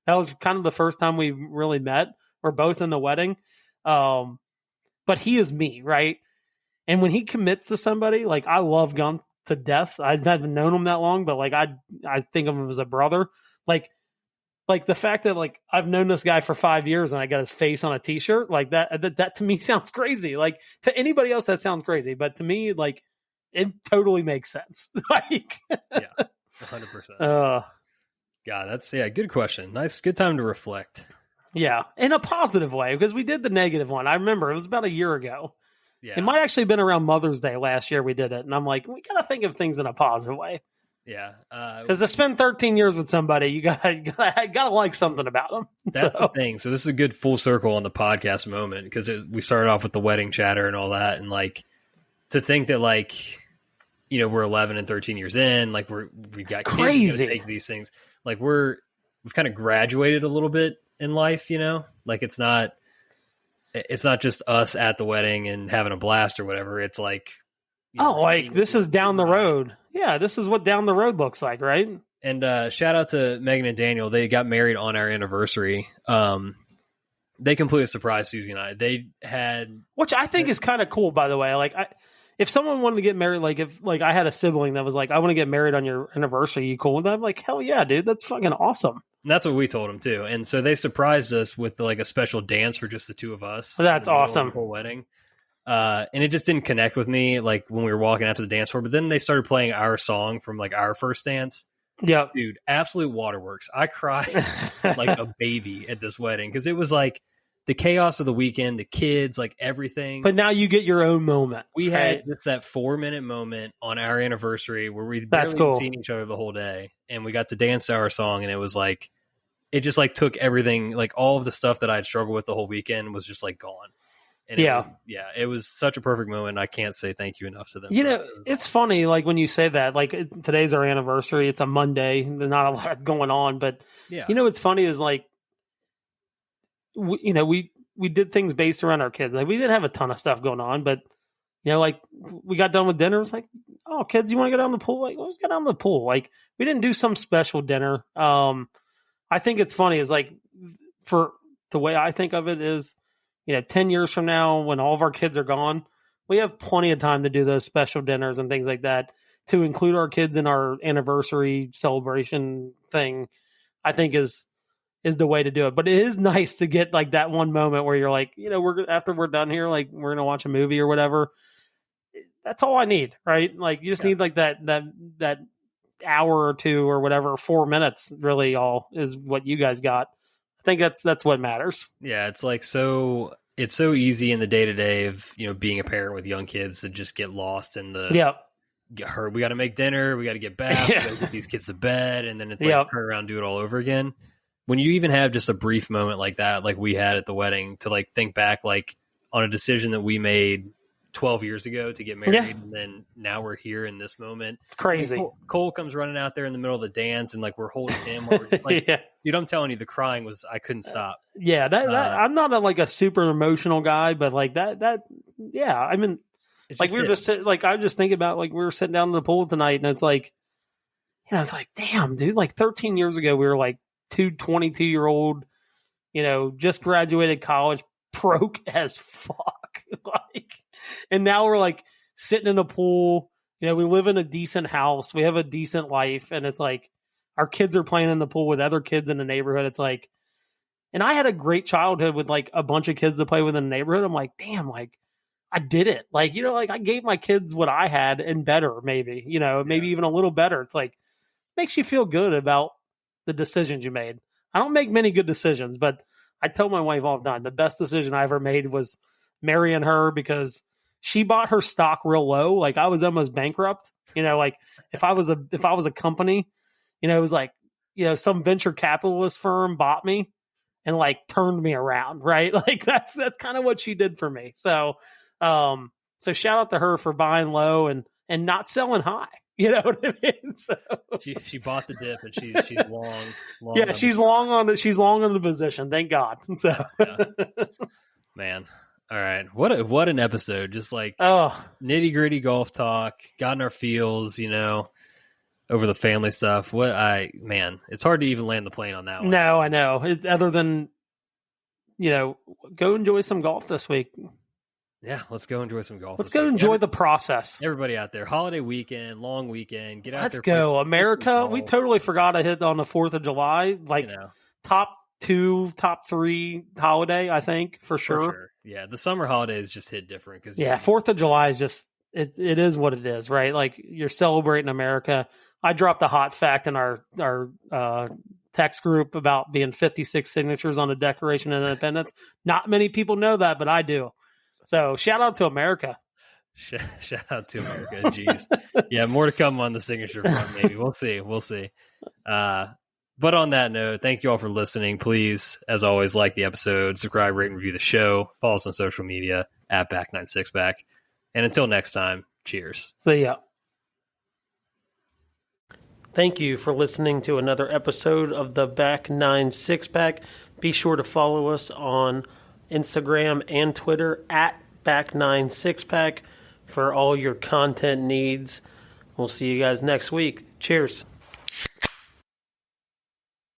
That was kind of the first time we really met. We're both in the wedding. But he is me, right? And when he commits to somebody, like I love Gunth to death. I haven't known him that long, but like I think of him as a brother. Like the fact that like I've known this guy for 5 years and I got his face on a t-shirt, like that to me sounds crazy. Like to anybody else that sounds crazy, but to me, like it totally makes sense. Like 100%. God, that's good question. Nice, good time to reflect. Yeah, in a positive way because we did the negative one. I remember it was about a year ago. Yeah, it might actually have been around Mother's Day last year we did it, and I'm like, we gotta think of things in a positive way. Yeah, because to spend 13 years with somebody, you gotta like something about them. That's the thing. So this is a good full circle on the podcast moment because we started off with the wedding chatter and all that, and like to think that like we're 11 and 13 years in, like we got crazy kids to take these things. Like we've kind of graduated a little bit in life, like it's not just us at the wedding and having a blast or whatever. It's like this is down the road. Yeah, this is what down the road looks like, right? And shout out to Megan and Daniel. They got married on our anniversary. They completely surprised Susie and I. They had, which I think is kind of cool, by the way. Like, if someone wanted to get married, like if like I had a sibling that was like, I want to get married on your anniversary, you cool with that? I'm like, hell yeah, dude, that's fucking awesome. And that's what we told them too. And so they surprised us with like a special dance for just the two of us. That's awesome. The whole wedding. And it just didn't connect with me like when we were walking out to the dance floor. But then they started playing our song from like our first dance. Yeah, dude, absolute waterworks. I cried like a baby at this wedding because it was like the chaos of the weekend, the kids, like everything. But now you get your own moment. We had just that 4-minute moment on our anniversary where we'd barely seen each other the whole day, and we got to dance to our song, and it was like it just like took everything, like all of the stuff that I'd struggled with the whole weekend was just like gone. And it was such a perfect moment. I can't say thank you enough to them. You know, it's funny, like when you say that, like today's our anniversary. It's a Monday. There's not a lot going on, but you know, what's funny is like, we did things based around our kids. Like we didn't have a ton of stuff going on, but you know, like we got done with dinner. It was like, oh, kids, you want to go down to the pool? Like, let's go down to the pool. Like we didn't do some special dinner. I think it's funny is like for the way I think of it is, 10 years from now, when all of our kids are gone, we have plenty of time to do those special dinners and things like that to include our kids in our anniversary celebration thing. I think is the way to do it. But it is nice to get like that one moment where you're like, after we're done here, like we're going to watch a movie or whatever. That's all I need, right? Like you just need like that hour or two or whatever, 4 minutes really all is what you guys got. I think that's what matters. Yeah, it's like it's so easy in the day to day of being a parent with young kids to just get lost in the we got to make dinner, we got to get back, we got to get these kids to bed, and then it's like turn around and do it all over again. When you even have just a brief moment like that, like we had at the wedding, to like think back like on a decision that we made 12 years ago to get married, and then now we're here in this moment. It's crazy. Cole comes running out there in the middle of the dance, and like we're holding him. We're just like, dude, I'm telling you, the crying was I couldn't stop. Yeah, that I'm not a super emotional guy, but like that I mean, like we were just like I was just thinking about like we were sitting down in the pool tonight, and it's like, it's like, damn, dude, like 13 years ago we were like 22-year-old, just graduated college, broke as fuck, like. And now we're like sitting in a pool. We live in a decent house. We have a decent life. And it's like our kids are playing in the pool with other kids in the neighborhood. It's like, and I had a great childhood with like a bunch of kids to play with in the neighborhood. I'm like, damn, like I did it. Like, like I gave my kids what I had and better, maybe, maybe even a little better. It's like, makes you feel good about the decisions you made. I don't make many good decisions, but I tell my wife all the time, the best decision I ever made was marrying her because she bought her stock real low. Like I was almost bankrupt. Like if I was a company, it was like, some venture capitalist firm bought me and like turned me around. Right. Like that's kind of what she did for me. So, so shout out to her for buying low and not selling high. You know what I mean? So she bought the dip and she's long. Yeah, she's long on the position. Thank God. So man. All right. What an episode. Just like nitty gritty golf talk, got in our feels, over the family stuff. It's hard to even land the plane on that one. No, I know. Other than, go enjoy some golf this week. Yeah, let's go enjoy some golf. Let's go enjoy the process. Everybody out there, holiday weekend, long weekend, get out there. Let's go. America, we totally forgot to hit on the 4th of July. Like top 2, top 3 holiday, I think, for sure. Yeah, the summer holidays just hit different. 4th of July is just, it is what it is, right? Like you're celebrating America. I dropped a hot fact in our text group about being 56 signatures on the Declaration of Independence. Not many people know that, but I do. So shout out to America. Shout out to America. Jeez. Yeah, more to come on the signature front, maybe. We'll see. But on that note, thank you all for listening. Please, as always, like the episode, subscribe, rate, and review the show. Follow us on social media at Back96Back. And until next time, cheers. See ya. Thank you for listening to another episode of the Back 9 Six-Pack. Be sure to follow us on Instagram and Twitter at Back 9 Six-Pack for all your content needs. We'll see you guys next week. Cheers.